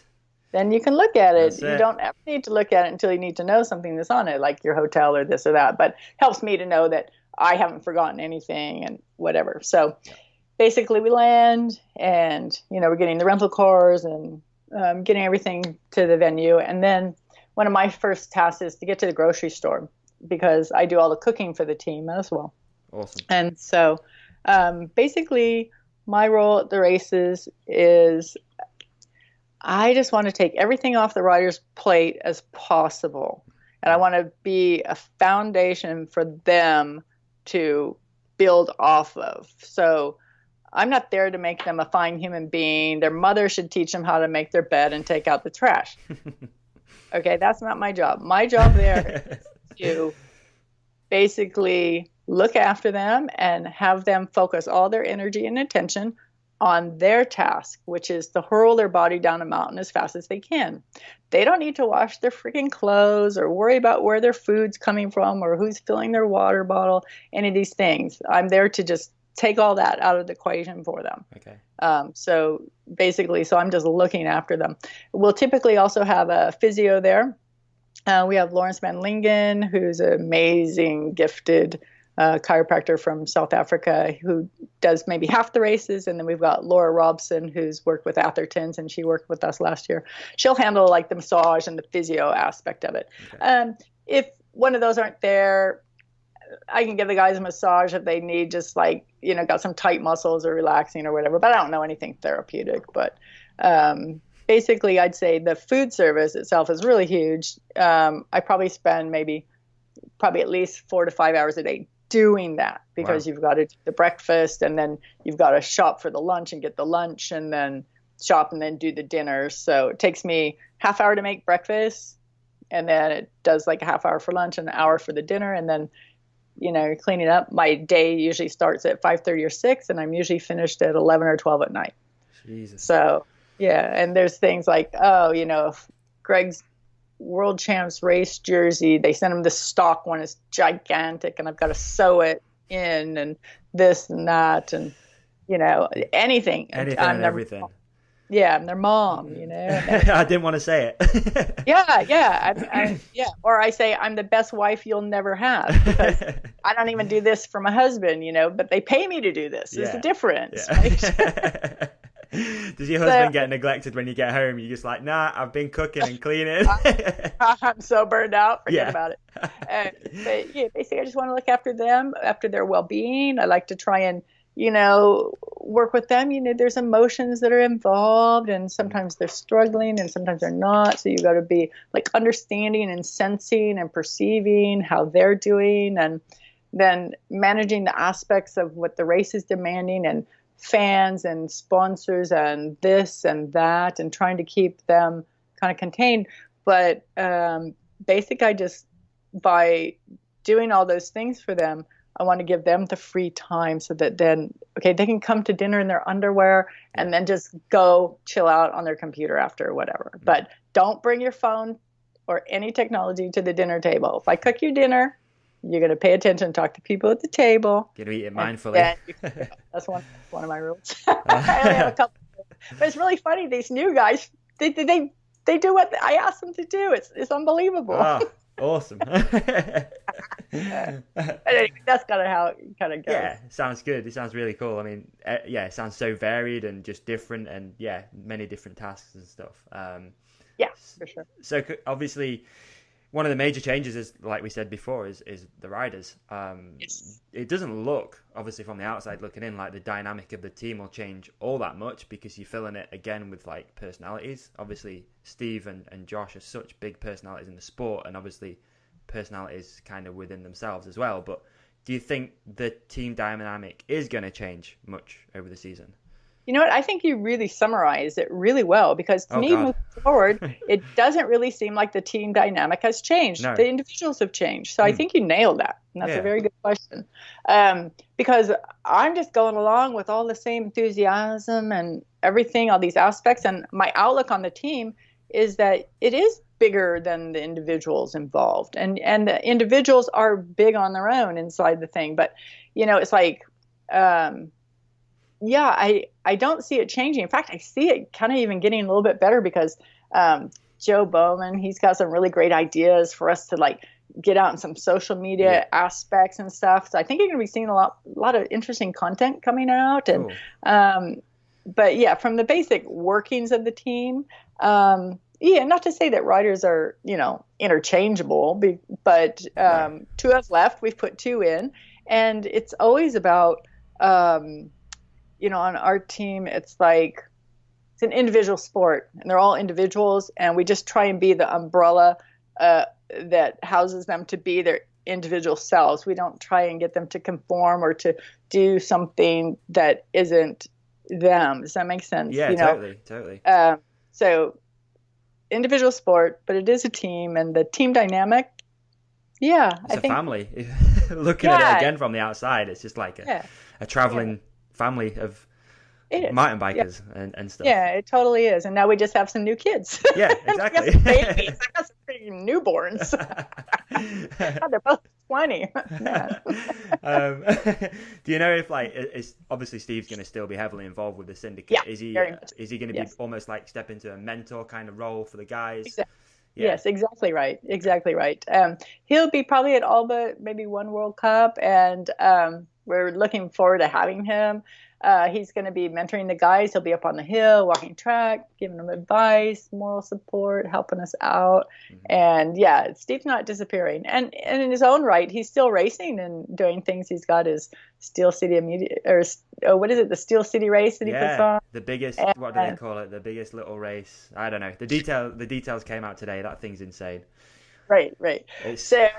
Then you can look at it. You don't ever need to look at it until you need to know something that's on it, like your hotel or this or that. But it helps me to know that I haven't forgotten anything and whatever. So basically we land and, we're getting the rental cars and getting everything to the venue. And then one of my first tasks is to get to the grocery store because I do all the cooking for the team as well. Awesome. And so basically my role at the races is I just want to take everything off the rider's plate as possible. And I want to be a foundation for them to build off of. So I'm not there to make them a fine human being. Their mother should teach them how to make their bed and take out the trash. Okay, that's not my job. My job there is to basically look after them and have them focus all their energy and attention on their task, which is to hurl their body down a mountain as fast as they can. They don't need to wash their freaking clothes or worry about where their food's coming from or who's filling their water bottle, any of these things. I'm there to just take all that out of the equation for them. Okay. So basically, I'm just looking after them. We'll typically also have a physio there. We have Lawrence Van Lingen, who's an amazing, gifted chiropractor from South Africa who does maybe half the races. And then we've got Laura Robson, who's worked with Atherton's, and she worked with us last year. She'll handle like the massage and the physio aspect of it. Okay. If one of those aren't there, I can give the guys a massage if they need just like, got some tight muscles or relaxing or whatever, but I don't know anything therapeutic. But basically, I'd say the food service itself is really huge. I probably spend probably at least 4 to 5 hours a day doing that because You've got to do the breakfast and then you've got to shop for the lunch and get the lunch and then shop and then do the dinner. So it takes me half hour to make breakfast and then it does like a half hour for lunch and an hour for the dinner. And then, cleaning up. My day usually starts at 5:30 or 6 and I'm usually finished at 11 or 12 at night. Jesus. So yeah. And there's things like, if Greg's world champs race jersey, they send him the stock one, is gigantic and I've got to sew it in and this and that and anything and everything. Yeah, I'm their mom, I didn't want to say it. yeah. Or I say I'm the best wife you'll never have because I don't even do this for my husband, but they pay me to do this. There's a difference. Yeah. Right? Does your husband get neglected when you get home? You're just like, nah, I've been cooking and cleaning. I'm so burned out. Forget about it. But yeah, basically, I just want to look after them, after their well-being. I like to try and, work with them. There's emotions that are involved and sometimes they're struggling and sometimes they're not. So you've got to be like understanding and sensing and perceiving how they're doing and then managing the aspects of what the race is demanding and fans and sponsors and this and that and trying to keep them kind of contained. But I just, by doing all those things for them, I want to give them the free time so that then, they can come to dinner in their underwear and then just go chill out on their computer after or whatever. But don't bring your phone or any technology to the dinner table. If I cook you dinner, You're going to pay attention, talk to people at the table. You're going to eat it mindfully. Yeah, that's one of my rules. I only have a couple. But it's really funny. These new guys, they do what I ask them to do. It's unbelievable. Oh, awesome. Anyway, that's kind of how it kind of goes. Yeah, sounds good. It sounds really cool. I mean, yeah, it sounds so varied and just different, and yeah, many different tasks and stuff. Yeah, for sure. So obviously, one of the major changes is, like we said before, is the riders. Yes. It doesn't look, obviously from the outside looking in, like the dynamic of the team will change all that much, because you're filling it again with like personalities. Obviously, Steve and Josh are such big personalities in the sport, and obviously personalities kind of within themselves as well. But do you think the team dynamic is going to change much over the season? You know what? I think you really summarized it really well, because to me, moving forward, it doesn't really seem like the team dynamic has changed. No. The individuals have changed. So I think you nailed that. And that's a very good question. Because I'm just going along with all the same enthusiasm and everything, all these aspects. And my outlook on the team is that it is bigger than the individuals involved. And the individuals are big on their own inside the thing. But, you know, it's like... I don't see it changing. In fact, I see it kind of even getting a little bit better, because Joe Bowman, he's got some really great ideas for us to like get out in some social media aspects and stuff. So I think you're going to be seeing a lot of interesting content coming out. And but yeah, from the basic workings of the team, not to say that riders are, you know, interchangeable, but two have left. We've put two in, and it's always about you know, on our team, it's like, it's an individual sport, and they're all individuals, and we just try and be the umbrella that houses them to be their individual selves. We don't try and get them to conform or to do something that isn't them. Does that make sense? Yeah, you know? Totally. So, individual sport, but it is a team, and the team dynamic, it's a family. Looking at it again from the outside, it's just like a traveling family of mountain bikers and stuff. Yeah, it totally is. And now we just have some new kids. Yeah, exactly. Babies. I got some pretty newborns. God, they're both 20. Do you know if, like, it's obviously Steve's going to still be heavily involved with the syndicate? Yeah, is he going to be almost like step into a mentor kind of role for the guys? Exactly. Yeah. Yes, exactly right. Exactly right. He'll be probably at all but maybe one World Cup, and we're looking forward to having him. He's going to be mentoring the guys. He'll be up on the hill, walking track, giving them advice, moral support, helping us out. Mm-hmm. And Steve's not disappearing. And in his own right, he's still racing and doing things. He's got his Steel City the Steel City race that he puts on. The biggest, what do they call it? The biggest little race. I don't know. The details came out today. That thing's insane. Right. So,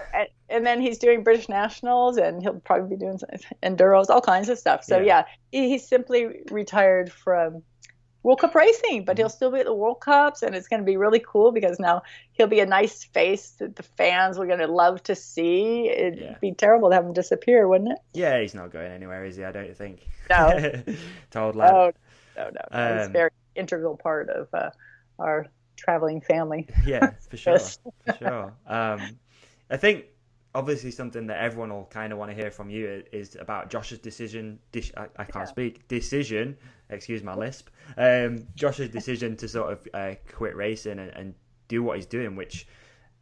and then he's doing British Nationals, and he'll probably be doing enduros, all kinds of stuff. So he's simply retired from World Cup racing, but he'll still be at the World Cups, and it's going to be really cool, because now he'll be a nice face that the fans were going to love to see. It'd be terrible to have him disappear, wouldn't it? Yeah, he's not going anywhere, is he? I don't think. No. Told lad. No. He's a very integral part of our traveling family. Yeah, for sure. I think obviously something that everyone will kind of want to hear from you is about Josh's decision. I can't speak. Decision. Excuse my lisp. Josh's decision to sort of quit racing and do what he's doing, which,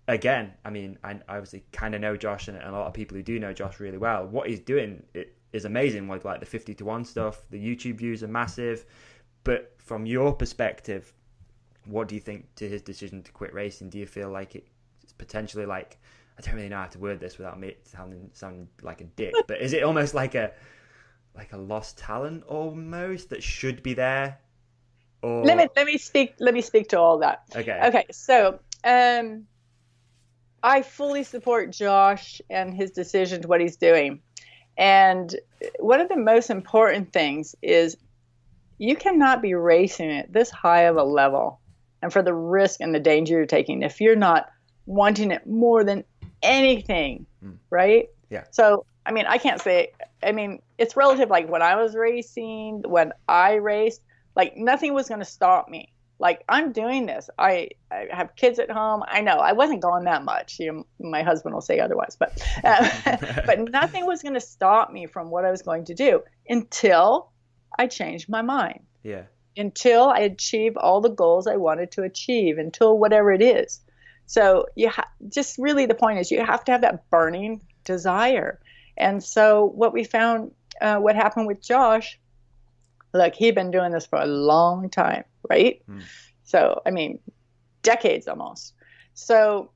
again, I mean, I obviously kind of know Josh, and a lot of people who do know Josh really well. What he's doing is amazing, with like the 50-1 stuff. The YouTube views are massive. But from your perspective, what do you think to his decision to quit racing? Do you feel like it's potentially like, I don't really know how to word this without me sounding like a dick, but is it almost like a lost talent almost that should be there? Or let me speak to all that. Okay. So I fully support Josh and his decision to what he's doing. And one of the most important things is you cannot be racing at this high of a level and for the risk and the danger you're taking if you're not wanting it more than anything, right? Yeah. So, I mean, I can't say, I mean, it's relative. Like when I was racing, when I raced, like nothing was going to stop me. Like, I'm doing this. I have kids at home. I know I wasn't going that much. My husband will say otherwise, but but nothing was going to stop me from what I was going to do until I changed my mind. Yeah. Until I achieve all the goals I wanted to achieve, until whatever it is. So just really the point is you have to have that burning desire. And so what we found, what happened with Josh, look, he'd been doing this for a long time, right? So, I mean, decades almost. So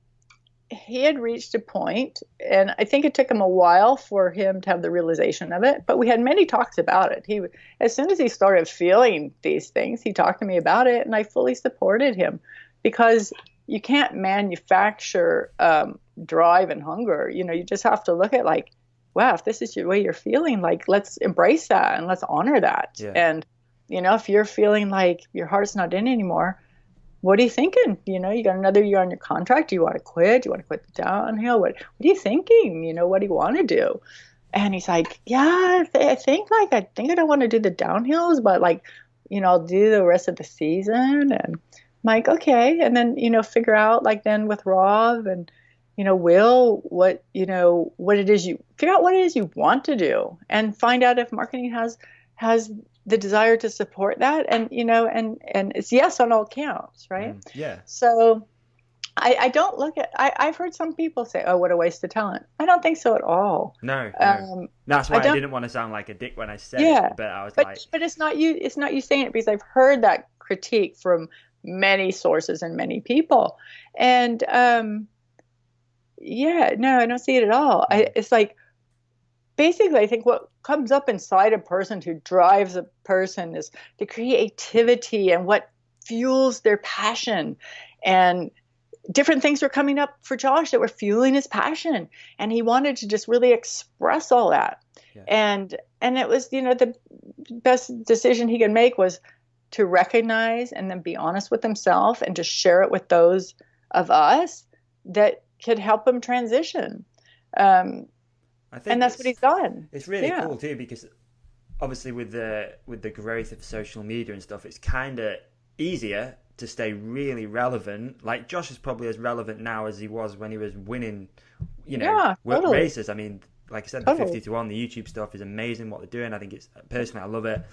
he had reached a point, and I think it took him a while for him to have the realization of it, but we had many talks about it. As soon as he started feeling these things, he talked to me about it, and I fully supported him, because you can't manufacture drive and hunger. You just have to look at, like, wow, if this is the way you're feeling, like, let's embrace that and let's honor that. Yeah. And, if you're feeling like your heart's not in anymore, what are you thinking? You got another year on your contract. Do you want to quit? Do you want to quit the downhill? What are you thinking? What do you want to do? And he's like, yeah, I think I don't want to do the downhills, but I'll do the rest of the season. And I'm like, okay. And then, figure out, like, then with Rob and, Will, what it is figure out what it is you want to do, and find out if marketing has the desire to support that. And, and it's yes on all counts. Right. Yeah. So I don't look at, I've heard some people say, oh, what a waste of talent. I don't think so at all. No. That's why I didn't want to sound like a dick when I said it, but I was but it's not you saying it, because I've heard that critique from many sources and many people. And, no, I don't see it at all. It's like, basically, I think what comes up inside a person, who drives a person, is the creativity and what fuels their passion. And different things were coming up for Josh that were fueling his passion, and he wanted to just really express all that. Yeah. And it was, the best decision he could make was to recognize and then be honest with himself, and to share it with those of us that could help him transition. And that's what he's done. It's really cool too, because obviously with the growth of social media and stuff, it's kind of easier to stay really relevant. Like, Josh is probably as relevant now as he was when he was winning, totally. Races. I mean, like I said, the 50 to 1, the YouTube stuff is amazing what they're doing. I think I love it.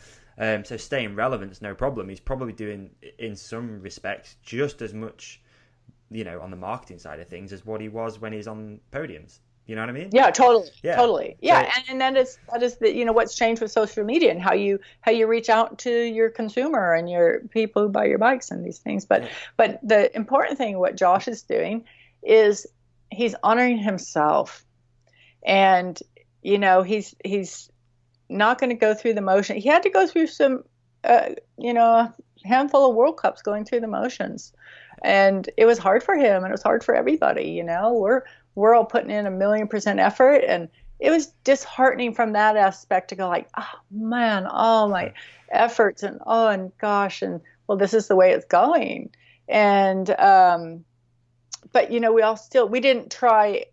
So staying relevant is no problem. He's probably doing, in some respects, just as much, on the marketing side of things as what he was when he's on podiums. You know what I mean? Yeah, totally. Yeah. Totally. Yeah. So, and that is the, what's changed with social media, and how you reach out to your consumer and your people who buy your bikes and these things. But the important thing, what Josh is doing, is he's honoring himself, and, he's not going to go through the motion. He had to go through some, a handful of World Cups going through the motions. And it was hard for him, and it was hard for everybody. We're all putting in 1,000,000% effort, and it was disheartening from that aspect to go like, oh man, all my efforts, and gosh, and well, this is the way it's going. And but we didn't try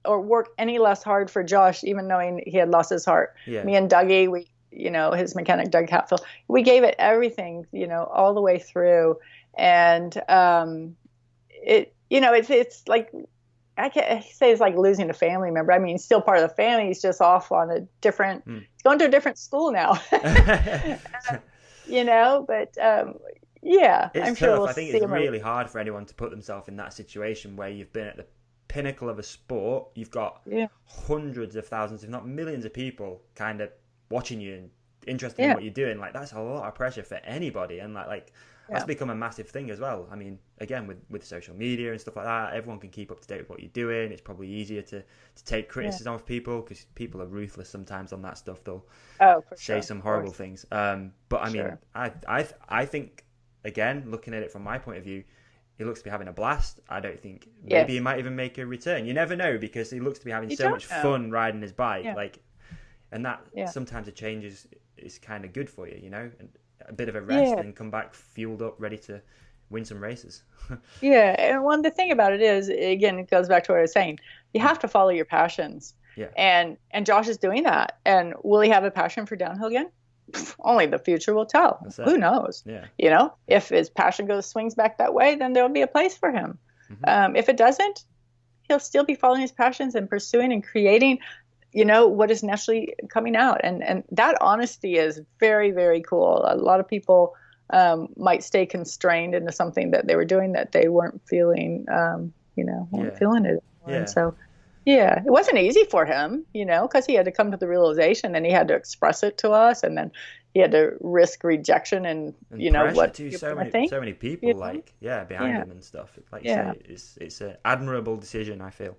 or work any less hard for Josh, even knowing he had lost his heart. Yeah. Me and Dougie, his mechanic Doug Hatfield, we gave it everything, all the way through. And it's like, I can't say it's like losing a family member. I mean, he's still part of the family. He's just off on a different, he's going to a different school now. But I'm sure we'll I think it's really hard for anyone to put themselves in that situation where you've been at the pinnacle of a sport. You've got hundreds of thousands, if not millions of people kind of watching you and interested in what you're doing. Like, that's a lot of pressure for anybody. And that's become a massive thing as well. I mean, again, with social media and stuff like that, everyone can keep up to date with what you're doing. It's probably easier to take criticism of people, because people are ruthless sometimes on that stuff. They'll say some horrible things. But I mean, I think, again, looking at it from my point of view, he looks to be having a blast. I don't think maybe he might even make a return. You never know, because he looks to be having so much fun riding his bike. And that sometimes a change is kind of good for you, and a bit of a rest and come back fueled up, ready to win some races. And the thing about it is, again, it goes back to what I was saying. You have to follow your passions. Yeah. And Josh is doing that. And will he have a passion for downhill again? only the future will tell. Who knows? Yeah. You know, if his passion swings back that way, then there'll be a place for him. If it doesn't, he'll still be following his passions and pursuing and creating, you know, what is naturally coming out. And that honesty is very, very cool. A lot of people might stay constrained into something that they were doing that they weren't feeling, weren't feeling it anymore. And so, it wasn't easy for him, you know, because he had to come to the realization and he had to express it to us, and then he had to risk rejection and you know what too, so many people behind him and stuff. Like you say, it's an admirable decision, I feel.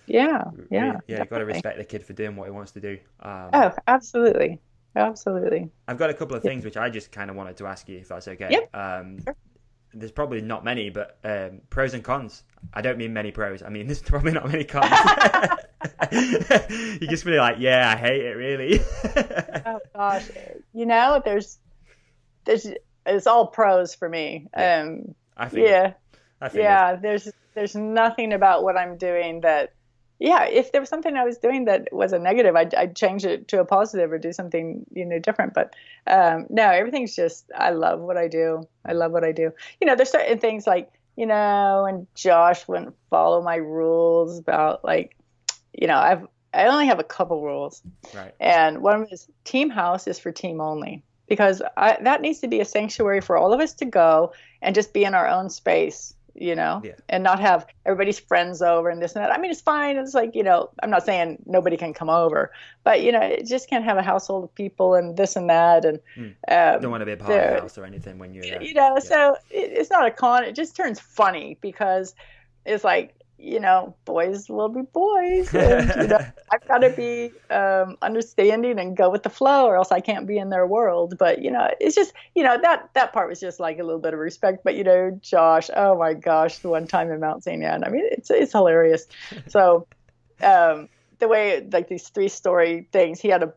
Yeah, you've got to respect the kid for doing what he wants to do. Absolutely. I've got a couple of things which I just kind of wanted to ask you, if that's okay. Yep. Sure. There's probably not many, but pros and cons. I don't mean many pros. I mean, there's probably not many cons. You just really like, I hate it, really. Oh gosh, you know, there's it's all pros for me. I think. There's nothing about what I'm doing that. Yeah, if there was something I was doing that was a negative, I'd change it to a positive or do something, you know, different. But no, everything's just, I love what I do. You know, there's certain things like, you know, and Josh wouldn't follow my rules about like, you know, I only have a couple rules. Right. And one of them is team house is for team only, because that needs to be a sanctuary for all of us to go and just be in our own space. You know, and not have everybody's friends over and this and that. I mean, it's fine. It's like, you know, I'm not saying nobody can come over, but, you know, it just can't have a household of people and this and that. And don't want to be a party house or anything when you're there. You know, so it's not a con. It just turns funny because it's like, you know, boys will be boys. And, you know, I've got to be understanding and go with the flow, or else I can't be in their world. But, you know, it's just, you know, that part was just like a little bit of respect. But, you know, Josh, oh my gosh, the one time in Mount St. Anne, I mean, it's hilarious. So the way, like these 3-story things, he had a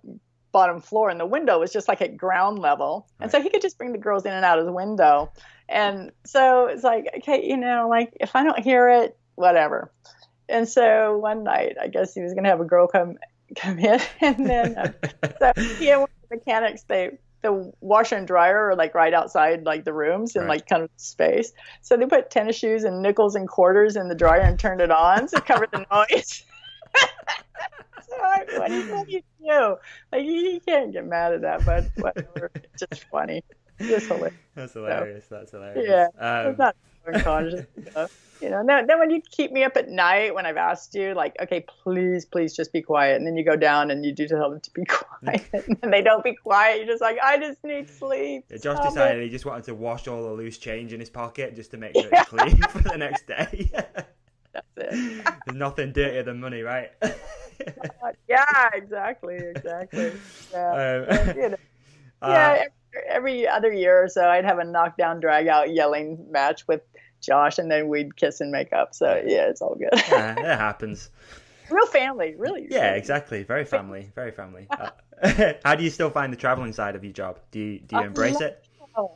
bottom floor and the window was just like at ground level. And so he could just bring the girls in and out of the window. And so it's like, okay, you know, like if I don't hear it, whatever. And so one night, I guess he was going to have a girl come in, and then so he and one of the mechanics, the washer and dryer are like right outside like the rooms and like kind of space. So they put tennis shoes and nickels and quarters in the dryer and turned it on to cover the noise. So what do you do? Like you can't get mad at that, but whatever. It's just funny. It's hilarious. That's hilarious. So, that's hilarious. Yeah, it's not unconscious. You know, then when you keep me up at night when I've asked you, like, okay, please just be quiet, and then you go down and you do tell them to be quiet, and they don't be quiet. You're just like, I just need sleep. Yeah, Josh decided he just wanted to wash all the loose change in his pocket just to make sure it's clean for the next day. That's it. There's nothing dirtier than money, right? Yeah, exactly. Yeah, you know. Every other year or so, I'd have a knockdown, drag out, yelling match with Josh, and then we'd kiss and make up. So yeah, it's all good. Yeah, it happens. Real family, really. Yeah, exactly. Very family. How do you still find the traveling side of your job? Do you embrace it?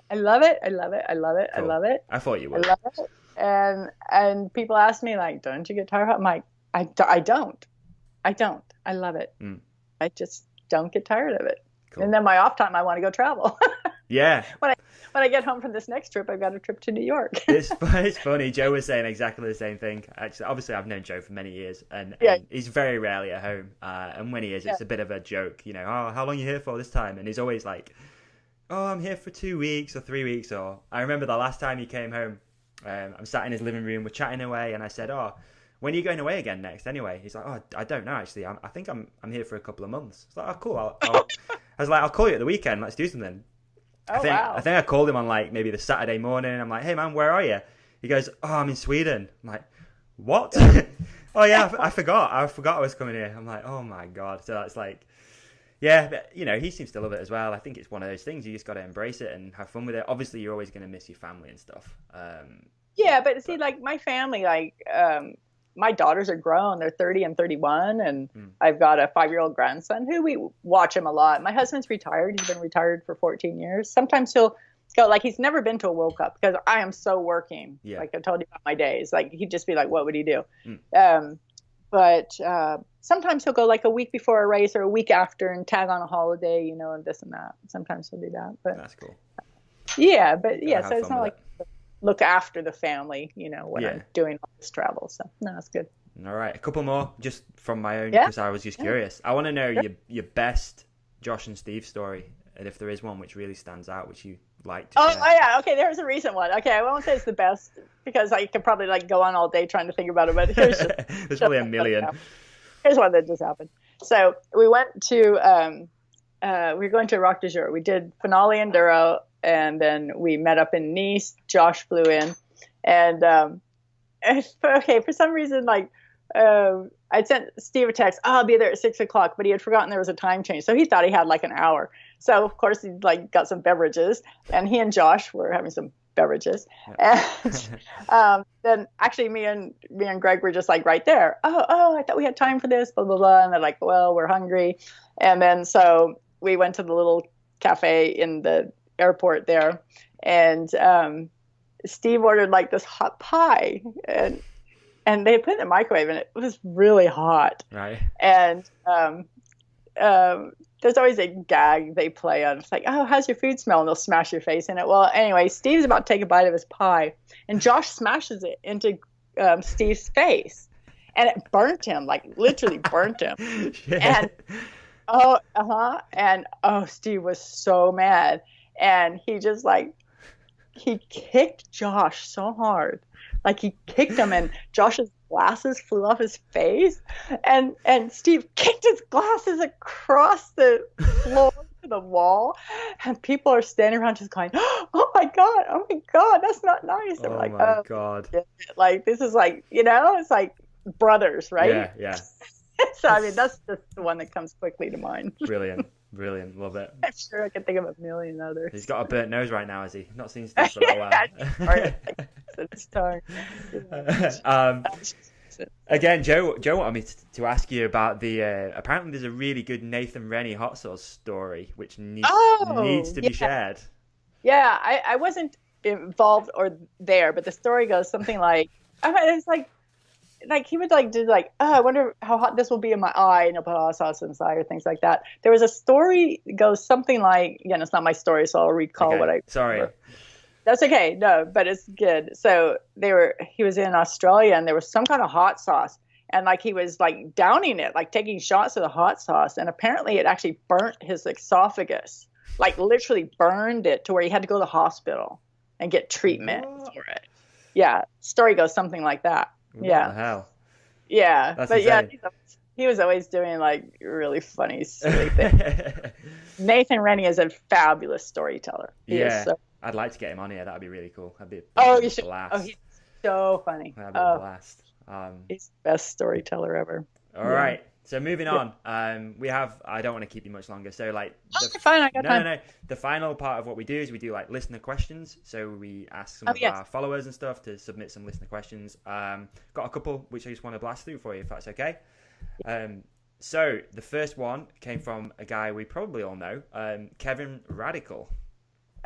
I love it. Cool. I love it. I thought you would. I love it. And people ask me like, "Don't you get tired?" I'm like, I don't. I love it. I just don't get tired of it. Cool. And then my off time, I want to go travel. Yeah. When I get home from this next trip, I've got a trip to New York. It's funny. Joe was saying exactly the same thing. Actually, obviously, I've known Joe for many years, and he's very rarely at home. And when he is, it's a bit of a joke. You know, oh, how long are you here for this time? And he's always like, oh, I'm here for 2 weeks or 3 weeks. Or I remember the last time he came home, I'm sat in his living room, we're chatting away, and I said, oh, when are you going away again next? Anyway, he's like, oh, I don't know actually. I think I'm here for a couple of months. It's like, oh, cool. I was like, I'll call you at the weekend. Let's do something. I think I called him on like maybe the Saturday morning. I'm like, hey man, where are you? He goes, oh, I'm in Sweden. I'm like, what? Oh yeah, I forgot. I was coming here. I'm like, oh my god. So that's like, yeah, but, you know, he seems to love it as well. I think it's one of those things you just got to embrace it and have fun with it. Obviously, you're always going to miss your family and stuff. Yeah, but see, like my family, like my daughters are grown. They're 30 and 31, and I've got a 5-year-old grandson who we watch him a lot. My husband's retired. He's been retired for 14 years. Sometimes he'll go, like he's never been to a World Cup because I am so working. Yeah. Like I told you about my days. Like he'd just be like, what would he do? But but sometimes he'll go like a week before a race or a week after and tag on a holiday, and this and that. Sometimes he'll do that. But that's cool. Yeah, but yeah, so it's not like look after the family, when I'm doing all this travel. So no, that's good. All right, a couple more just from my own because I was just curious. I want to know your best Josh and Steve story, and if there is one which really stands out, which you like to share. Oh yeah, okay. There's a recent one. Okay, I won't say it's the best because I could probably go on all day trying to think about it. But here's there's probably a million. Here's one that just happened. So we went to we were going to Rock du Jour. We did finale enduro, and then we met up in Nice. Josh flew in, and for some reason I'd sent Steve a text, I'll be there at 6:00, but he had forgotten there was a time change. So he thought he had an hour. So of course he got some beverages, and he and Josh were having some beverages. And then actually me and Greg were just right there. Oh, I thought we had time for this, blah, blah, blah. And they're like, well, we're hungry. And then so we went to the little cafe in the airport there, and Steve ordered this hot pie, and they put it in the microwave, and it was really hot. Right. And there's always a gag they play on. It's oh, how's your food smell? And they'll smash your face in it. Well, anyway, Steve's about to take a bite of his pie, and Josh smashes it into Steve's face, and it burnt him, literally burnt him. And and Steve was so mad, and he just he kicked Josh so hard. He kicked him, and Josh's glasses flew off his face, and Steve kicked his glasses across the floor to the wall, and people are standing around just going, oh my god, that's not nice. I'm my god. This is it's brothers, right? Yeah. So I mean, that's just the one that comes quickly to mind. Brilliant, love it. I'm sure I can think of a million others. He's got a burnt nose right now, has he? Not seen Steve for a little while. It's time. Again, Joe wanted me to ask you about the. Apparently, there's a really good Nathan Rennie hot sauce story which needs to be shared. Yeah, I wasn't involved or there, but the story goes something it's he would do oh, I wonder how hot this will be in my eye, and he'll put hot sauce inside or things like that. There was a story that goes something again, it's not my story, so I'll recall what I. Sorry. Remember. That's okay. No, but it's good. So he was in Australia, and there was some kind of hot sauce, and he was downing it, taking shots of the hot sauce, and apparently it actually burnt his esophagus, literally burned it to where he had to go to the hospital and get treatment for it. Yeah, story goes something like that. What the hell? Yeah, That's but insane. Yeah, he was always doing really funny, silly things. Nathan Rennie is a fabulous storyteller. I'd like to get him on here. That'd be really cool. That'd be you should. blast. Oh, he's so funny. That'd be a blast. He's the best storyteller ever. All right. So moving on, we have. I don't want to keep you much longer. So fine. I got time. No. The final part of what we do is we do listener questions. So we ask some of our followers and stuff to submit some listener questions. Got a couple which I just want to blast through for you, if that's okay. So the first one came from a guy we probably all know, Kevin Radical.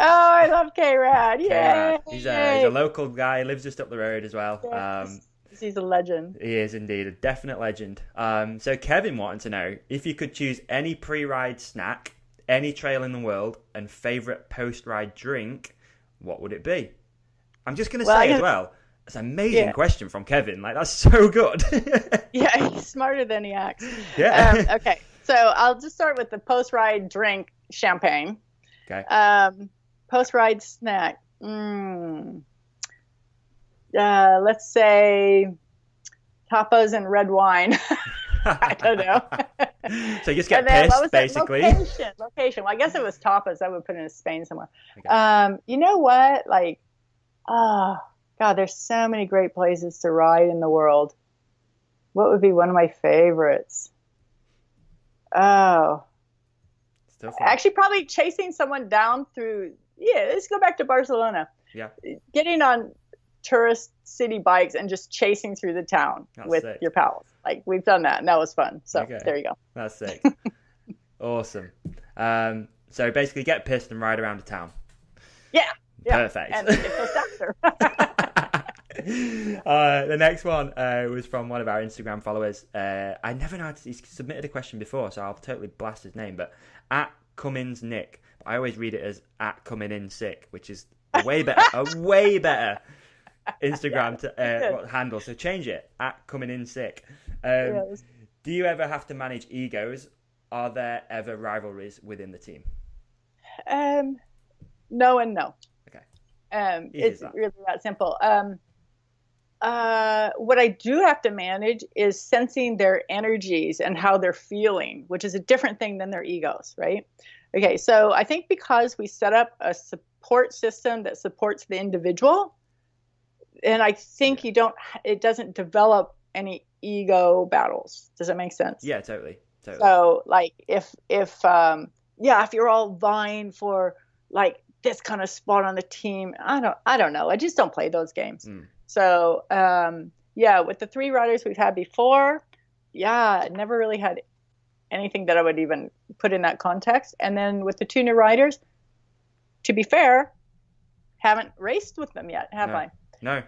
Oh, I love K-Rad. Yeah. He's a local guy. Lives just up the road as well. Yes. He's a legend. He is indeed a definite legend. So Kevin wanted to know if you could choose any pre-ride snack, any trail in the world, and favorite post-ride drink, what would it be? I'm just going to say as well, it's an amazing question from Kevin. That's so good. Yeah, he's smarter than he acts. Yeah. Okay, so I'll just start with the post-ride drink, champagne. Okay. Post-ride snack. Let's say tapas and red wine. I don't know. So you just get pissed, basically. Location. Well, I guess it was tapas. I would put it in Spain somewhere. Okay. You know what? God, there's so many great places to ride in the world. What would be one of my favorites? Oh. Actually, probably chasing someone down through... Yeah, let's go back to Barcelona. Yeah. Getting on tourist city bikes and just chasing through the town with your pals. We've done that, and that was fun. So There you go. That's sick. Awesome. So basically get pissed and ride around the town. Yeah. Perfect. And it goes faster. The next one was from one of our Instagram followers. I never know he's submitted a question before, so I'll totally blast his name. But at Cummins Nick, I always read it as at Coming In Sick, which is a way better Instagram handle. So change it at Coming In Sick. Yes. Do you ever have to manage egos? Are there ever rivalries within the team? No and no. Okay. It's really that simple. What I do have to manage is sensing their energies and how they're feeling, which is a different thing than their egos, right? Okay, so I think because we set up a support system that supports the individual, and I think it doesn't develop any ego battles. Does that make sense? Yeah, totally. So like if you're all vying for like this kind of spot on the team, I don't know. I just don't play those games. So with the 3 riders we've had before, I never really had anything that I would even put in that context. And then with the 2 new riders, to be fair, haven't raced with them yet, have I? No.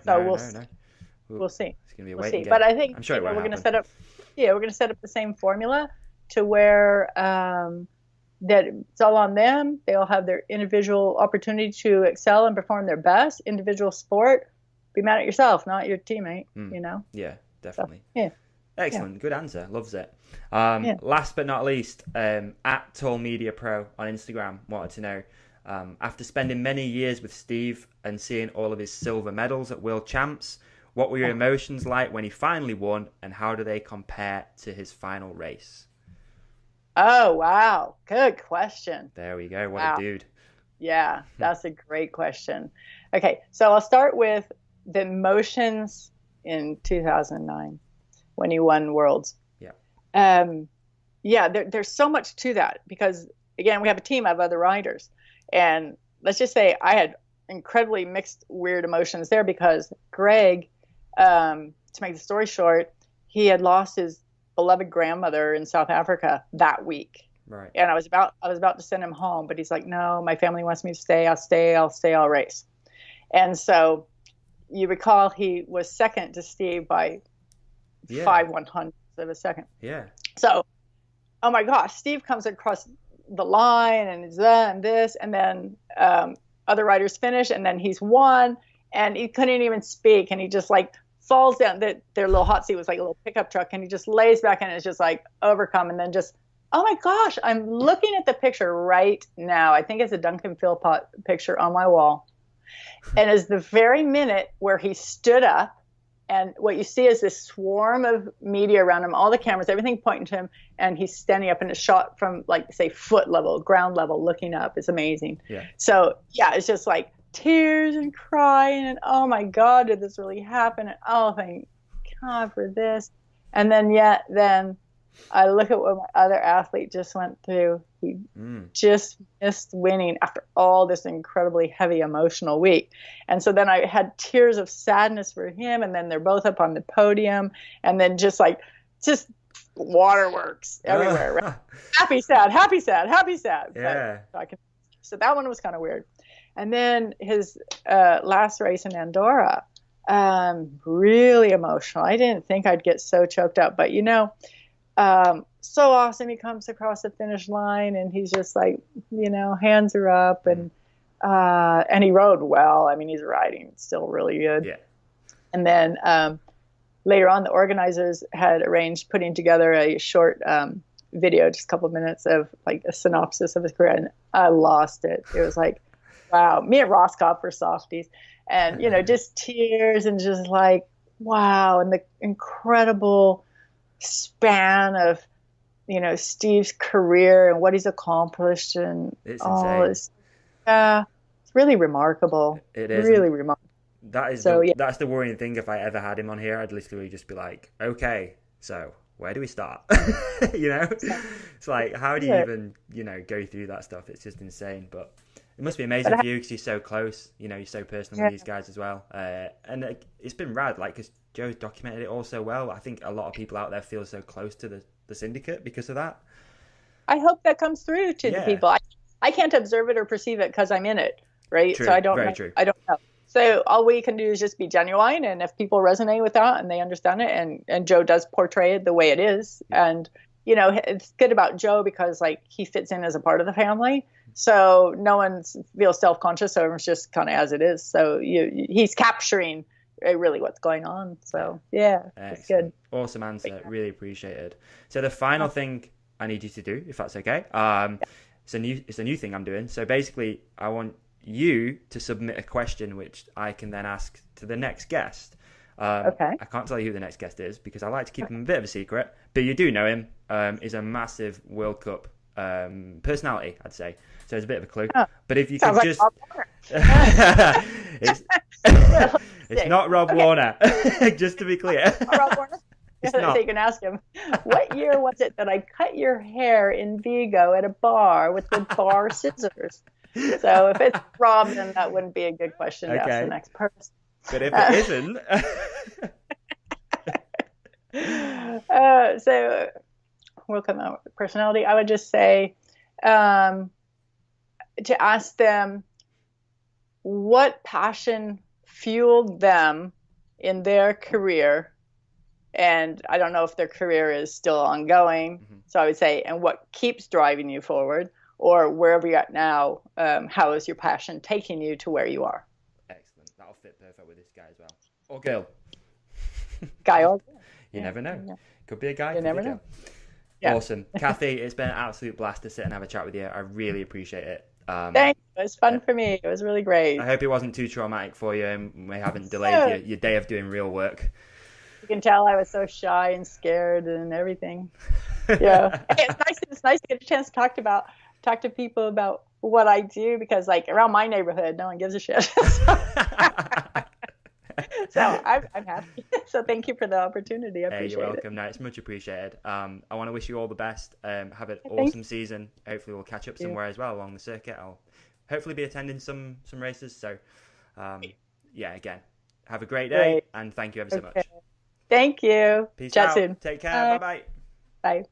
We'll see. It's gonna be a waiting game. But I think I'm sure we're going to set up. Yeah, we're going to set up the same formula to where that it's all on them. They all have their individual opportunity to excel and perform their best. Individual sport. Be mad at yourself, not your teammate. You know. Yeah, definitely. So, Excellent. Good answer. Loves it. Last but not least, at Tall Media Pro on Instagram wanted to know, after spending many years with Steve and seeing all of his silver medals at World Champs, what were your emotions like when he finally won, and how do they compare to his final race? Oh, wow. Good question. There we go. What a dude. Yeah, that's a great question. Okay, so I'll start with the emotions in 2009 when he won Worlds. There's so much to that because, again, we have a team of other riders. And let's just say I had incredibly mixed, weird emotions there because Greg, to make the story short, he had lost his beloved grandmother in South Africa that week. Right. And I was about to send him home, but he's like, no, my family wants me to stay. I'll race. And so you recall he was second to Steve by 5/100ths of a second. Yeah. So, oh my gosh, Steve comes across the line and is that and this, and then other riders finish, and then he's won, and he couldn't even speak, and he just like falls down. Their little hot seat was like a little pickup truck, and he just lays back and is just like overcome, and then just, oh my gosh, I'm looking at the picture right now. I think it's a Duncan Philpott picture on my wall. And it's the very minute where he stood up, and what you see is this swarm of media around him, all the cameras, everything pointing to him, and he's standing up in a shot from like, say, foot level, ground level, looking up. It's amazing. Yeah. So, it's just like tears and crying and, oh my God, did this really happen? And oh, thank God for this. And then, then I look at what my other athlete just went through. He just missed winning after all this incredibly heavy emotional week. And so then I had tears of sadness for him. And then they're both up on the podium. And then just waterworks everywhere. Right? Happy, sad, happy, sad, happy, sad. Yeah. So that one was kind of weird. And then his last race in Andorra, really emotional. I didn't think I'd get so choked up. But, so awesome. He comes across the finish line and he's just like, hands are up and he rode well. I mean, he's riding still really good. Yeah. And then later on, the organizers had arranged putting together a short video, just a couple of minutes of like a synopsis of his career. And I lost it. It was like, wow, me and Roscoff were softies and, just tears and just like, wow. And the incredible span of Steve's career and what he's accomplished and it's all this. It's really remarkable. It is really remarkable. That is that's the worrying thing. If I ever had him on here, I'd literally just be like, okay, so where do we start? It's like, how do you even go through that stuff? It's just insane. But it must be amazing for you because you're so close. You're so personal with these guys as well. And it's been rad, because Joe's documented it all so well. I think a lot of people out there feel so close to the syndicate because of that. I hope that comes through to the people. I can't observe it or perceive it because I'm in it, right? True. So I don't Very know. True. I don't know. So all we can do is just be genuine, and if people resonate with that and they understand it, and Joe does portray it the way it is, and it's good about Joe because like he fits in as a part of the family, so no one feels self-conscious, so it's just kind of as it is. So he's capturing really what's going on. So yeah, it's good. Awesome answer. Really appreciated. So the final thing I need you to do, if that's okay, it's a new thing I'm doing. So basically, I want you to submit a question which I can then ask to the next guest. Okay. I can't tell you who the next guest is because I like to keep him a bit of a secret, but you do know him. He's a massive World Cup personality, I'd say. So it's a bit of a clue. Oh, but if you could like just... it's not Rob Warner, just to be clear. Rob Warner? It's not. You can ask him, what year was it that I cut your hair in Vigo at a bar with the bar scissors? So if it's Rob, then that wouldn't be a good question to ask the next person. But if it isn't... So we'll come out with personality. I would just say to ask them what passion fueled them in their career. And I don't know if their career is still ongoing. Mm-hmm. So I would say, and what keeps driving you forward? Or wherever you're at now, how is your passion taking you to where you are? Excellent. That'll fit perfect with this guy as well. Or girl. Guy or girl. You never know. Could be a guy. You never know. Yeah. Awesome. Kathy, it's been an absolute blast to sit and have a chat with you. I really appreciate it. Thanks. It was fun for me. It was really great. I hope it wasn't too traumatic for you and we haven't delayed your day of doing real work. You can tell I was so shy and scared and everything. Yeah. It's nice to get a chance to talk to people about what I do, because like around my neighborhood, no one gives a shit. So I'm happy. So thank you for the opportunity. I appreciate you're welcome. it. No, it's much appreciated. I want to wish you all the best. Have an awesome season. Hopefully we'll catch up somewhere as well along the circuit. I'll hopefully be attending some races. So again, have a great day and thank you ever so much. Thank you. Peace Chat out. soon. Take care. Bye-bye. Bye.